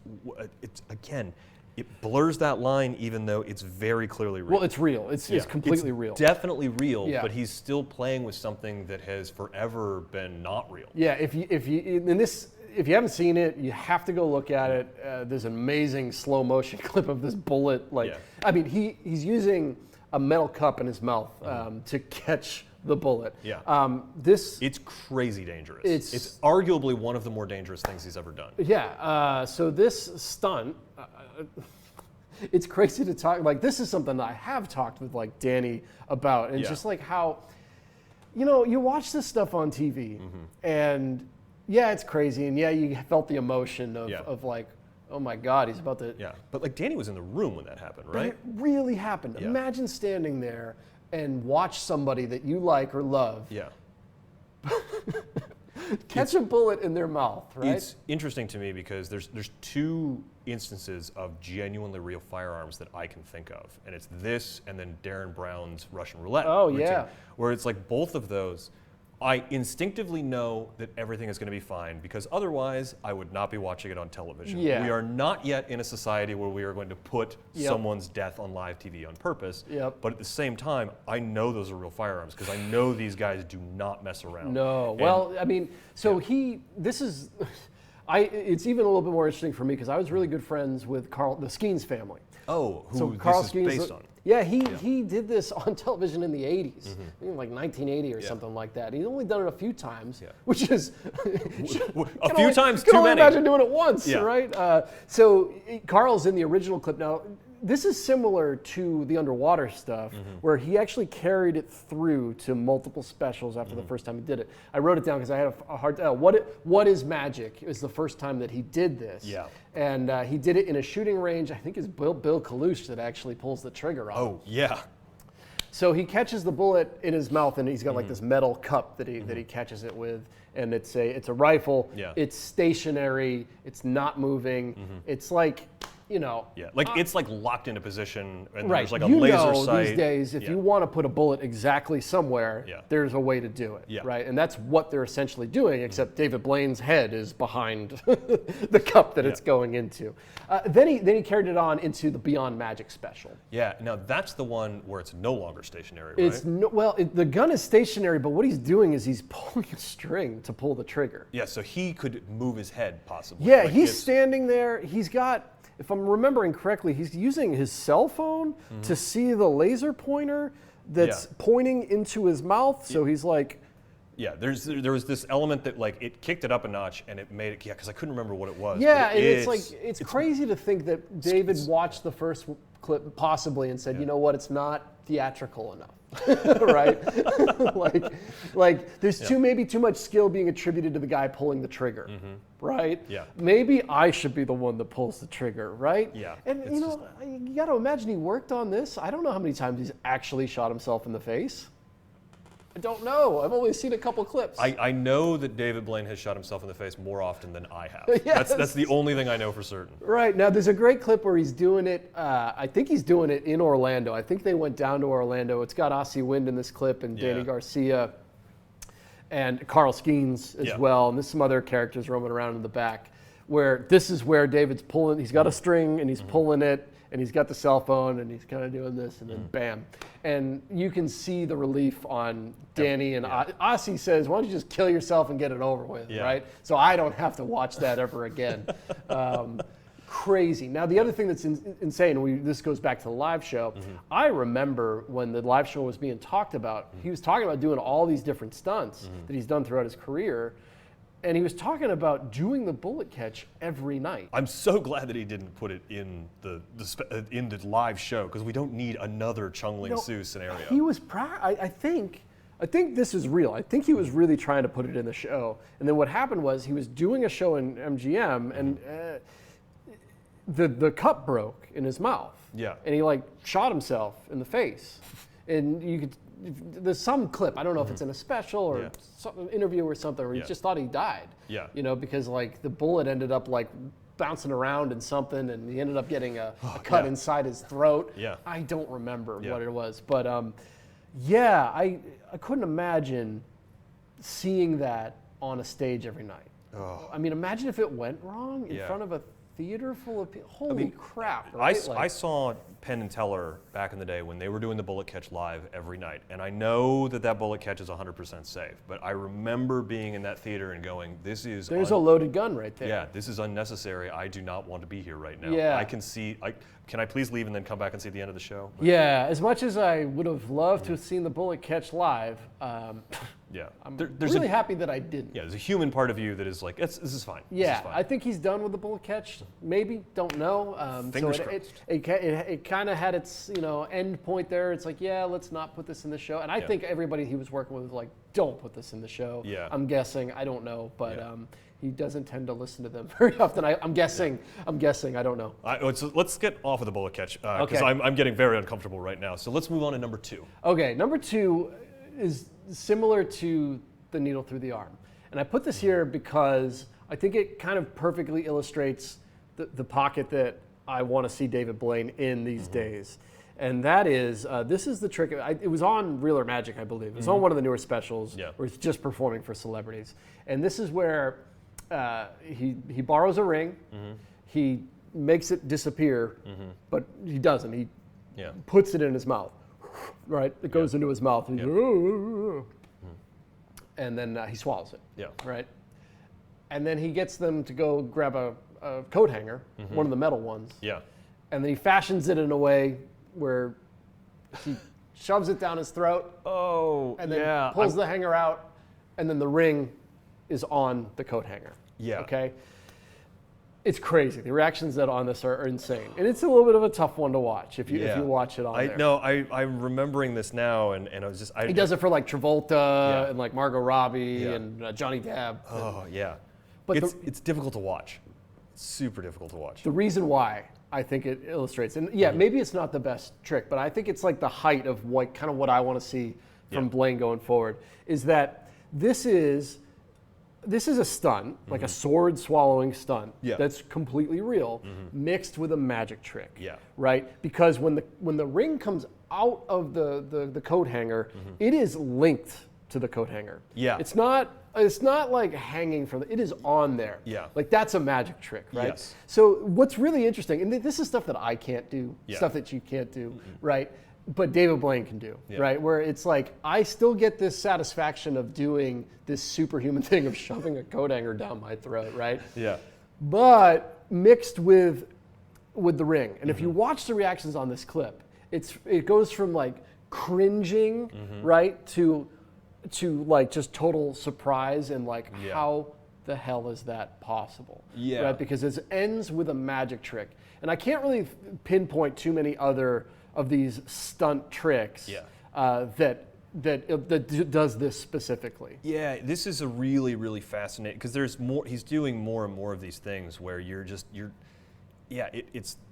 It's again. It blurs that line, even though it's very clearly real. Well, it's real. It's completely real. Definitely real, Yeah. but he's still playing with something that has forever been not real. Yeah. If you haven't seen it, you have to go look at it. There's an amazing slow motion clip of this bullet. I mean, he's using a metal cup in his mouth to catch the bullet. Yeah. It's crazy dangerous. It's arguably one of the more dangerous things he's ever done. Yeah. So this stunt, it's crazy to talk. Like, this is something that I have talked with like Danny about, and just like how, you watch this stuff on TV, and it's crazy, and you felt the emotion of like, oh my God, he's about to. Yeah. But like Danny was in the room when that happened, right? It really happened. Yeah. Imagine standing there and watch somebody that you like or love catch a bullet in their mouth, right? It's interesting to me because there's 2 instances of genuinely real firearms that I can think of, and it's this and then Darren Brown's Russian roulette routine, where it's like both of those, I instinctively know that everything is going to be fine because otherwise I would not be watching it on television. Yeah. We are not yet in a society where we are going to put someone's death on live TV on purpose. But at the same time, I know those are real firearms because I know these guys do not mess around. No. Well, I mean, so it's even a little bit more interesting for me because I was really good friends with the Skeens family. Oh, who Carl this is based on? Yeah, he did this on television in the 80s, I think like 1980 or something like that. He's only done it a few times, which is a few times too can only many. imagine doing it once, right? So Carl's in the original clip. Now, this is similar to the underwater stuff, where he actually carried it through to multiple specials after the first time he did it. I wrote it down because I had a hard time. What is Magic is the first time that he did this. Yeah. And he did it in a shooting range. I think it's Bill Kalush that actually pulls the trigger on it. Oh, yeah. So he catches the bullet in his mouth, and he's got like this metal cup that he catches it with, and it's a rifle. Yeah. It's stationary. It's not moving. It's like, it's like locked into position, and right. there's like a laser sight. These days, if you want to put a bullet exactly somewhere, there's a way to do it, right? And that's what they're essentially doing, except David Blaine's head is behind the cup that it's going into. Then he carried it on into the Beyond Magic special. Yeah, now that's the one where it's no longer stationary, right? The gun is stationary, but what he's doing is he's pulling a string to pull the trigger. Yeah, so he could move his head possibly. Yeah, he's standing there. He's got, if I'm remembering correctly, he's using his cell phone to see the laser pointer that's pointing into his mouth. So he's like, yeah, there was this element that like it kicked it up a notch and it made it, because I couldn't remember what it was. Yeah, and it's crazy to think that David watched the first clip possibly and said, you know what, it's not theatrical enough. Right? like there's maybe too much skill being attributed to the guy pulling the trigger, right? Yeah. Maybe I should be the one that pulls the trigger, right? Yeah. And you got to imagine he worked on this. I don't know how many times he's actually shot himself in the face. I don't know. I've only seen a couple clips. I know that David Blaine has shot himself in the face more often than I have. Yes. That's the only thing I know for certain. Right. Now, there's a great clip where he's doing it. I think he's doing it in Orlando. I think they went down to Orlando. It's got Ossie Wind in this clip and Danny Garcia and Carl Skeens as well. And there's some other characters roaming around in the back, where this is where David's pulling. He's got a string and he's pulling it. And he's got the cell phone, and he's kind of doing this, and then bam. And you can see the relief on Danny, and Ossie says, why don't you just kill yourself and get it over with, right? So I don't have to watch that ever again. Crazy. Now, the other thing that's insane, this goes back to the live show, I remember when the live show was being talked about, he was talking about doing all these different stunts that he's done throughout his career. And he was talking about doing the bullet catch every night. I'm so glad that he didn't put it in the live show, because we don't need another Chung Ling Soo scenario. He was I I think this is real. I think he was really trying to put it in the show. And then what happened was he was doing a show in MGM, and the cup broke in his mouth. Yeah. And he like shot himself in the face. And you could, there's some clip, I don't know if it's in a special or some interview or something, where he just thought he died. Yeah. You know, because like the bullet ended up like bouncing around in something, and he ended up getting a cut inside his throat. Yeah. I don't remember what it was, but yeah, I couldn't imagine seeing that on a stage every night. Oh. I mean, imagine if it went wrong in front of a theater full of people. Holy crap! Right? I saw Penn and Teller back in the day when they were doing the bullet catch live every night, and I know that bullet catch is 100% safe, but I remember being in that theater and going, "There's a loaded gun right there." Yeah, this is unnecessary. I do not want to be here right now. Yeah. I can see. Can I please leave and then come back and see the end of the show? But yeah, as much as I would have loved to have seen the bullet catch live, yeah, I'm really happy that I didn't. Yeah, there's a human part of you that is like, this is fine. Yeah, this is fine. I think he's done with the bullet catch. Maybe, don't know. Fingers crossed. It kind of had its end point there. It's like, yeah, let's not put this in the show. And I think everybody he was working with was like, don't put this in the show. Yeah. I'm guessing. I don't know, but he doesn't tend to listen to them very often. I'm guessing. I don't know. So let's get off of the bullet catch because I'm getting very uncomfortable right now. So let's move on to number 2. Okay, number 2 is similar to the needle through the arm. And I put this here because I think it kind of perfectly illustrates the pocket that I want to see David Blaine in these days. And that is, this is the trick. It was on Real or Magic, I believe. It was on one of the newer specials where he's just performing for celebrities. And this is where he borrows a ring, he makes it disappear, but he doesn't. He puts it in his mouth, right? It goes into his mouth, and, and then he swallows it, right? And then he gets them to go grab a coat hanger, one of the metal ones, and then he fashions it in a way where he shoves it down his throat, and then pulls the hanger out, and then the ring is on the coat hanger. Yeah. Okay. It's crazy. The reactions that on this are insane, and it's a little bit of a tough one to watch if you watch it on there. No, I'm remembering this now, and I was just. He does it for like Travolta and like Margot Robbie and Johnny Depp. Oh yeah. But it's difficult to watch. It's super difficult to watch. The reason why I think it illustrates, and maybe it's not the best trick, but I think it's like the height of what I want to see from Blaine going forward, is that this is a stunt, like a sword swallowing stunt that's completely real, mixed with a magic trick. Right? Because when the ring comes out of the coat hanger, it is linked to the coat hanger. Yeah. It's not like hanging from it is on there. Yeah. Like that's a magic trick, right? Yes. So what's really interesting, and this is stuff that I can't do, stuff that you can't do, right? But David Blaine can do, right? Where it's like, I still get this satisfaction of doing this superhuman thing of shoving a coat hanger down my throat, right? Yeah. But mixed with the ring. And if you watch the reactions on this clip, it goes from like cringing, right, to like just total surprise and like how the hell is that possible? Yeah. Right? Because it ends with a magic trick. And I can't really pinpoint too many other of these stunt tricks that does this specifically. Yeah, this is a really, really fascinating, because there's more. He's doing more and more of these things where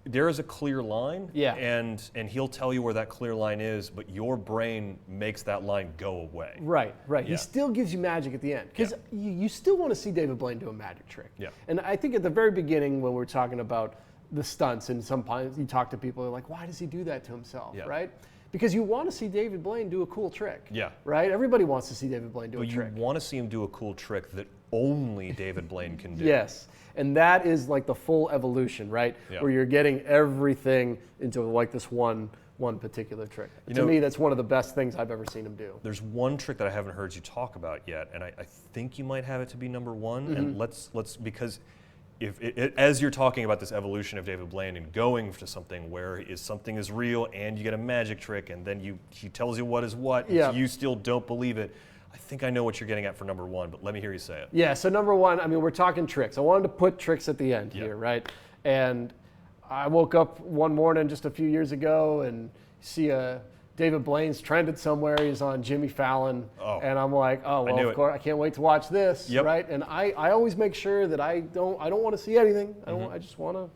there is a clear line, and he'll tell you where that clear line is, but your brain makes that line go away. Right. He still gives you magic at the end, because you still want to see David Blaine do a magic trick. Yeah. And I think at the very beginning when we're talking about the stunts, and sometimes you talk to people, they're like, why does he do that to himself, right? Because you want to see David Blaine do a cool trick. Yeah. Right? Everybody wants to see David Blaine do a trick. You want to see him do a cool trick that only David Blaine can do. Yes. And that is like the full evolution, right? Yeah. Where you're getting everything into like this one particular trick. To me, that's one of the best things I've ever seen him do. There's one trick that I haven't heard you talk about yet, and I think you might have it to be number 1. And let's because as you're talking about this evolution of David Blaine and going to something where something is real and you get a magic trick, and then he tells you what is what, and you still don't believe it. I think I know what you're getting at for number 1, but let me hear you say it. Yeah, so number 1, I mean, we're talking tricks. I wanted to put tricks at the end here, right? And I woke up one morning just a few years ago and see a David Blaine's trended somewhere. He's on Jimmy Fallon, and I'm like, oh well, of course, I can't wait to watch this, right? And I always make sure that I don't want to see anything. I just want to.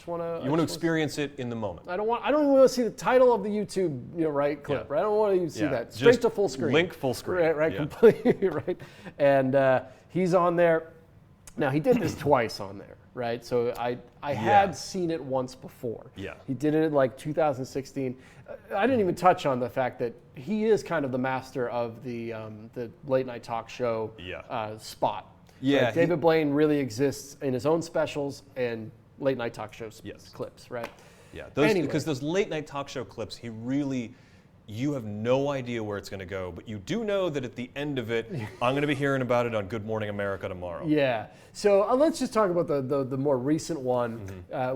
You want to experience it in the moment. I don't even want to see the title of the YouTube, clip. Right? I don't want to even see that. Straight just to full screen. Link full screen. Right, completely right. And he's on there. Now he did this twice on there, right? So I had seen it once before. Yeah. He did it in like 2016. I didn't even touch on the fact that he is kind of the master of the late night talk show spot. Yeah. Right? David Blaine really exists in his own specials and late night talk shows clips, right? Yeah, because those late night talk show clips, you have no idea where it's going to go, but you do know that at the end of it, I'm going to be hearing about it on Good Morning America tomorrow. Yeah, so let's just talk about the more recent one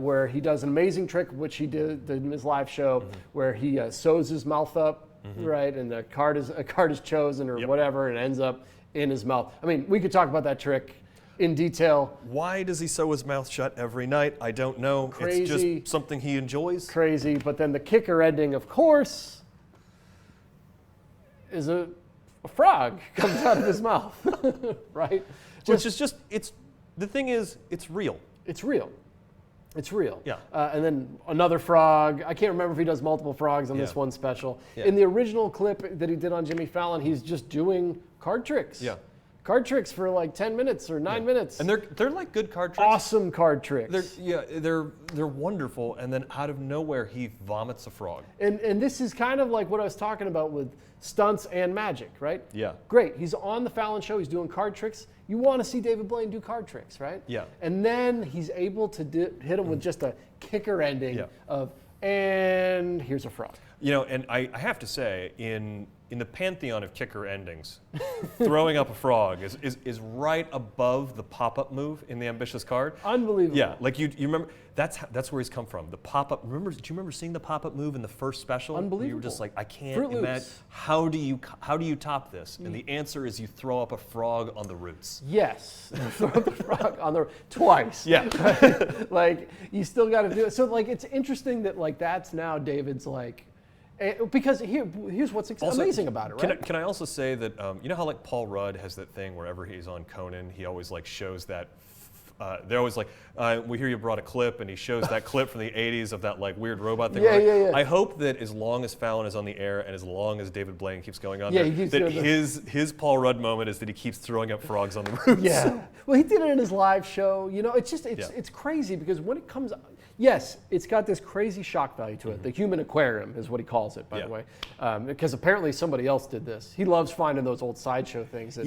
where he does an amazing trick, which he did in his live show, where he sews his mouth up, right, and a card is chosen or whatever, and ends up in his mouth. I mean, we could talk about that trick in detail. Why does he sew his mouth shut every night? I don't know. Crazy. It's just something he enjoys. Crazy, but then the kicker ending, of course, is a frog comes out of his mouth, right? Which is the thing is, it's real. It's real. It's real. Yeah. And then another frog. I can't remember if he does multiple frogs on this one special. Yeah. In the original clip that he did on Jimmy Fallon, he's just doing card tricks. Yeah. Card tricks for like 10 minutes or 9 minutes. And they're like good card tricks. Awesome card tricks. They're wonderful. And then out of nowhere, he vomits a frog. And this is kind of like what I was talking about with stunts and magic, right? Yeah. Great. He's on the Fallon show. He's doing card tricks. You want to see David Blaine do card tricks, right? Yeah. And then he's able to hit him with just a kicker ending of, and here's a frog. And I have to say, in the pantheon of kicker endings, throwing up a frog is right above the pop-up move in the Ambitious card. Unbelievable. Yeah, like you remember, that's where he's come from. The pop-up, do you remember seeing the pop-up move in the first special? Unbelievable. You were just like, I can't imagine, how do you top this? And the answer is you throw up a frog on the roots. Yes, throw up the frog on the twice. Yeah. Like, you still got to do it. So like, it's interesting that like, that's now David's like, because here's what's amazing about it, right? Can I also say that you know how like Paul Rudd has that thing wherever he's on Conan, he always like shows that. They're always like, we hear you brought a clip, and he shows that clip from the 80s of that like weird robot thing. Yeah. I hope that as long as Fallon is on the air and as long as David Blaine keeps going on that his Paul Rudd moment is that he keeps throwing up frogs on the roofs. Yeah. Well, he did it in his live show. It's crazy because when it comes, yes, it's got this crazy shock value to it. The human aquarium is what he calls it, by the way, because apparently somebody else did this. He loves finding those old sideshow things that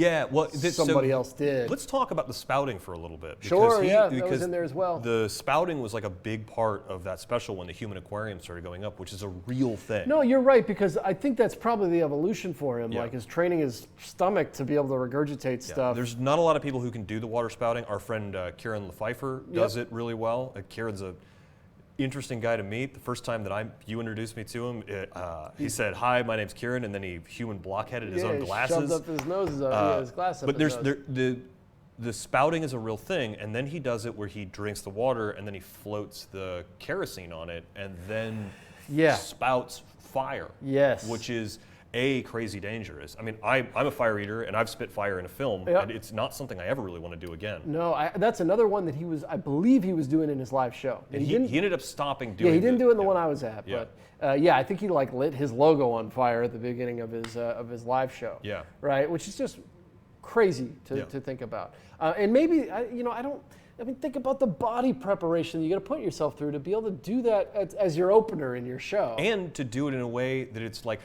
somebody else did. Let's talk about the spouting for a little bit. Sure, that was in there as well. The spouting was like a big part of that special when the human aquarium started going up, which is a real thing. No, you're right, because I think that's probably the evolution for him, like his training his stomach to be able to regurgitate stuff. There's not a lot of people who can do the water spouting. Our friend Kieran Lefeiffer does it really well. Kieran's a interesting guy to meet. The first time that you introduced me to him, he said, "Hi, my name's Kieran," and then he human blockheaded his own glasses. Shoved up his nose, his glass up. But the spouting is a real thing, and then he does it where he drinks the water and then he floats the kerosene on it and then spouts fire. Yes. Which is crazy dangerous. I mean, I'm a fire eater and I've spit fire in a film, and it's not something I ever really want to do again. No, that's another one that I believe he was doing in his live show. And he ended up stopping doing it. Yeah, he didn't do it in the one I was at, but I think he like lit his logo on fire at the beginning of his live show. Yeah. Right, which is just crazy to think about. And maybe think about the body preparation you got to put yourself through to be able to do that as your opener in your show. And to do it in a way that it's like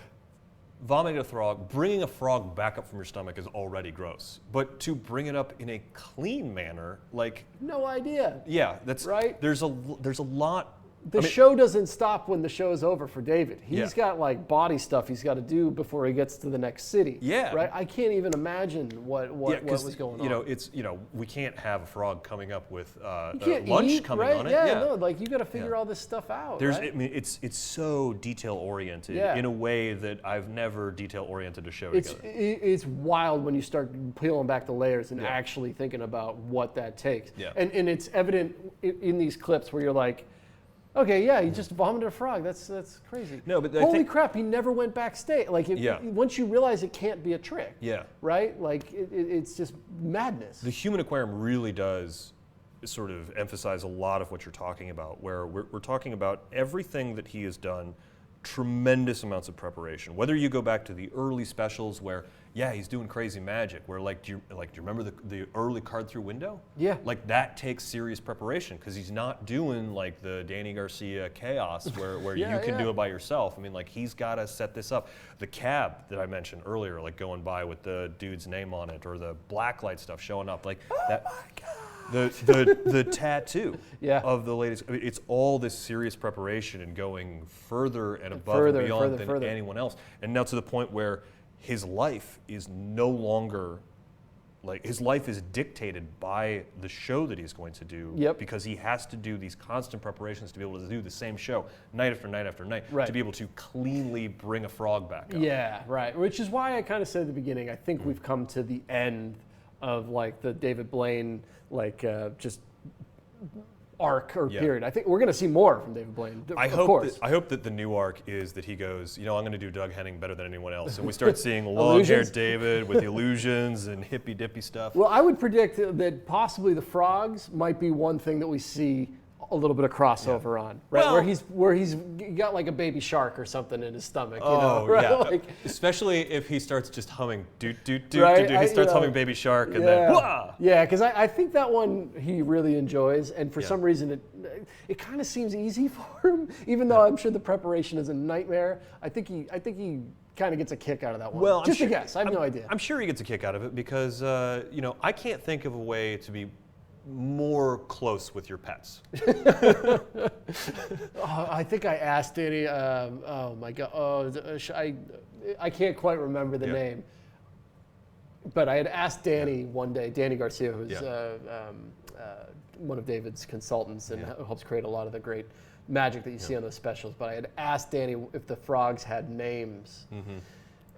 vomiting a frog, bringing a frog back up from your stomach is already gross. But to bring it up in a clean manner, like no idea. Yeah, that's right. There's a lot. The show doesn't stop when the show's over for David. He's got like body stuff he's got to do before he gets to the next city. Yeah. Right? I can't even imagine what was going on. It's we can't have a frog coming up with lunch coming right? on it. Yeah, no, like you got to figure all this stuff out. I mean, it's so detail oriented in a way that I've never detail oriented a show together. It's wild when you start peeling back the layers and actually thinking about what that takes. Yeah. And it's evident in these clips where you're like, Okay, yeah, he just vomited a frog. That's crazy. No, but holy crap, he never went backstage. Like, once you realize it can't be a trick. Yeah. Right? Like, it's just madness. The human aquarium really does sort of emphasize a lot of what you're talking about, where we're talking about everything that he has done, tremendous amounts of preparation. Whether you go back to the early specials where, yeah, he's doing crazy magic, where do you remember the early card through window? Yeah. Like, that takes serious preparation, because he's not doing like the Danny Garcia chaos where you can do it by yourself. I mean, like, he's got to set this up. The cab that I mentioned earlier, like going by with the dude's name on it, or the blacklight stuff showing up, like that. Oh my God. The tattoo of the latest. I mean, it's all this serious preparation and going further and above and beyond than anyone else. And now to the point where his life is no longer, like, his life is dictated by the show that he's going to do, because he has to do these constant preparations to be able to do the same show night after night after night, to be able to cleanly bring a frog back up. Yeah, right. Which is why I kind of said at the beginning, I think we've come to the end of, like, the David Blaine, like, just arc or period. I think we're going to see more from David Blaine. I hope that the new arc is that he goes, I'm going to do Doug Henning better than anyone else, and we start seeing long-haired David with illusions and hippy-dippy stuff. Well, I would predict that possibly the frogs might be one thing that we see a little bit of crossover on, right? Well, where he's got like a baby shark or something in his stomach. Right? Yeah. Like, especially if he starts just humming doot doot doot doot. He starts humming Baby Shark and then wah! Yeah, because I think that one he really enjoys, and for some reason it kind of seems easy for him, even though I'm sure the preparation is a nightmare. I think he kind of gets a kick out of that one. Well, just a guess. I have no idea. I'm sure he gets a kick out of it because I can't think of a way to be more close with your pets. I think I asked Danny. Oh my God! I can't quite remember the name, but I had asked Danny one day. Danny Garcia, who's one of David's consultants and helps create a lot of the great magic that you see on those specials. But I had asked Danny if the frogs had names,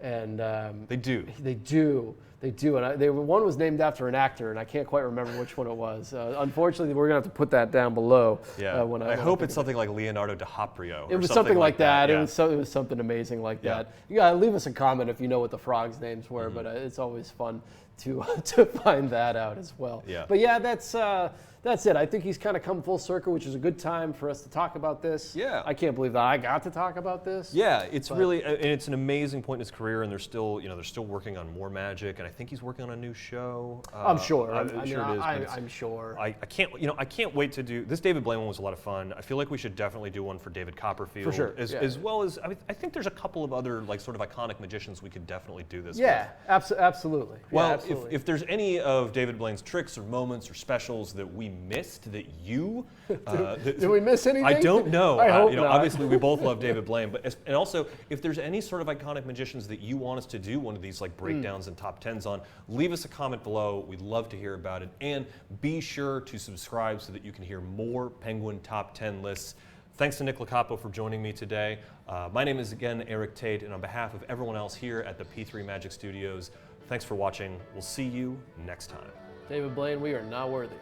and they do. They do. They do, and one was named after an actor, and I can't quite remember which one it was. Unfortunately, we're going to have to put that down below. Yeah, I hope it's something like Leonardo DiCaprio. It was something like that. Yeah. It was something amazing like that. Yeah, leave us a comment if you know what the frogs' names were, but it's always fun to find that out as well. Yeah. But yeah, that's it. I think he's kind of come full circle, which is a good time for us to talk about this. Yeah. I can't believe that I got to talk about this. Yeah, it's really, and it's an amazing point in his career, and they're still working on more magic, and I think he's working on a new show. I'm sure. I'm sure. I can't wait to do this. David Blaine one was a lot of fun. I feel like we should definitely do one for David Copperfield. For sure. As well as, I think there's a couple of other like sort of iconic magicians we could definitely do this with. Absolutely. Well, absolutely. If there's any of David Blaine's tricks or moments or specials that we missed that you did we miss anything? I don't know. I hope not. Obviously we both love David Blaine, and also if there's any sort of iconic magicians that you want us to do one of these like breakdowns and top 10s on, leave us a comment below. We'd love to hear about it, and be sure to subscribe so that you can hear more Penguin Top 10 lists. Thanks to Nick Locapo for joining me today. My name is again Eric Tate, and on behalf of everyone else here at the P3 Magic Studios, thanks for watching. We'll see you next time. David Blaine, we are not worthy.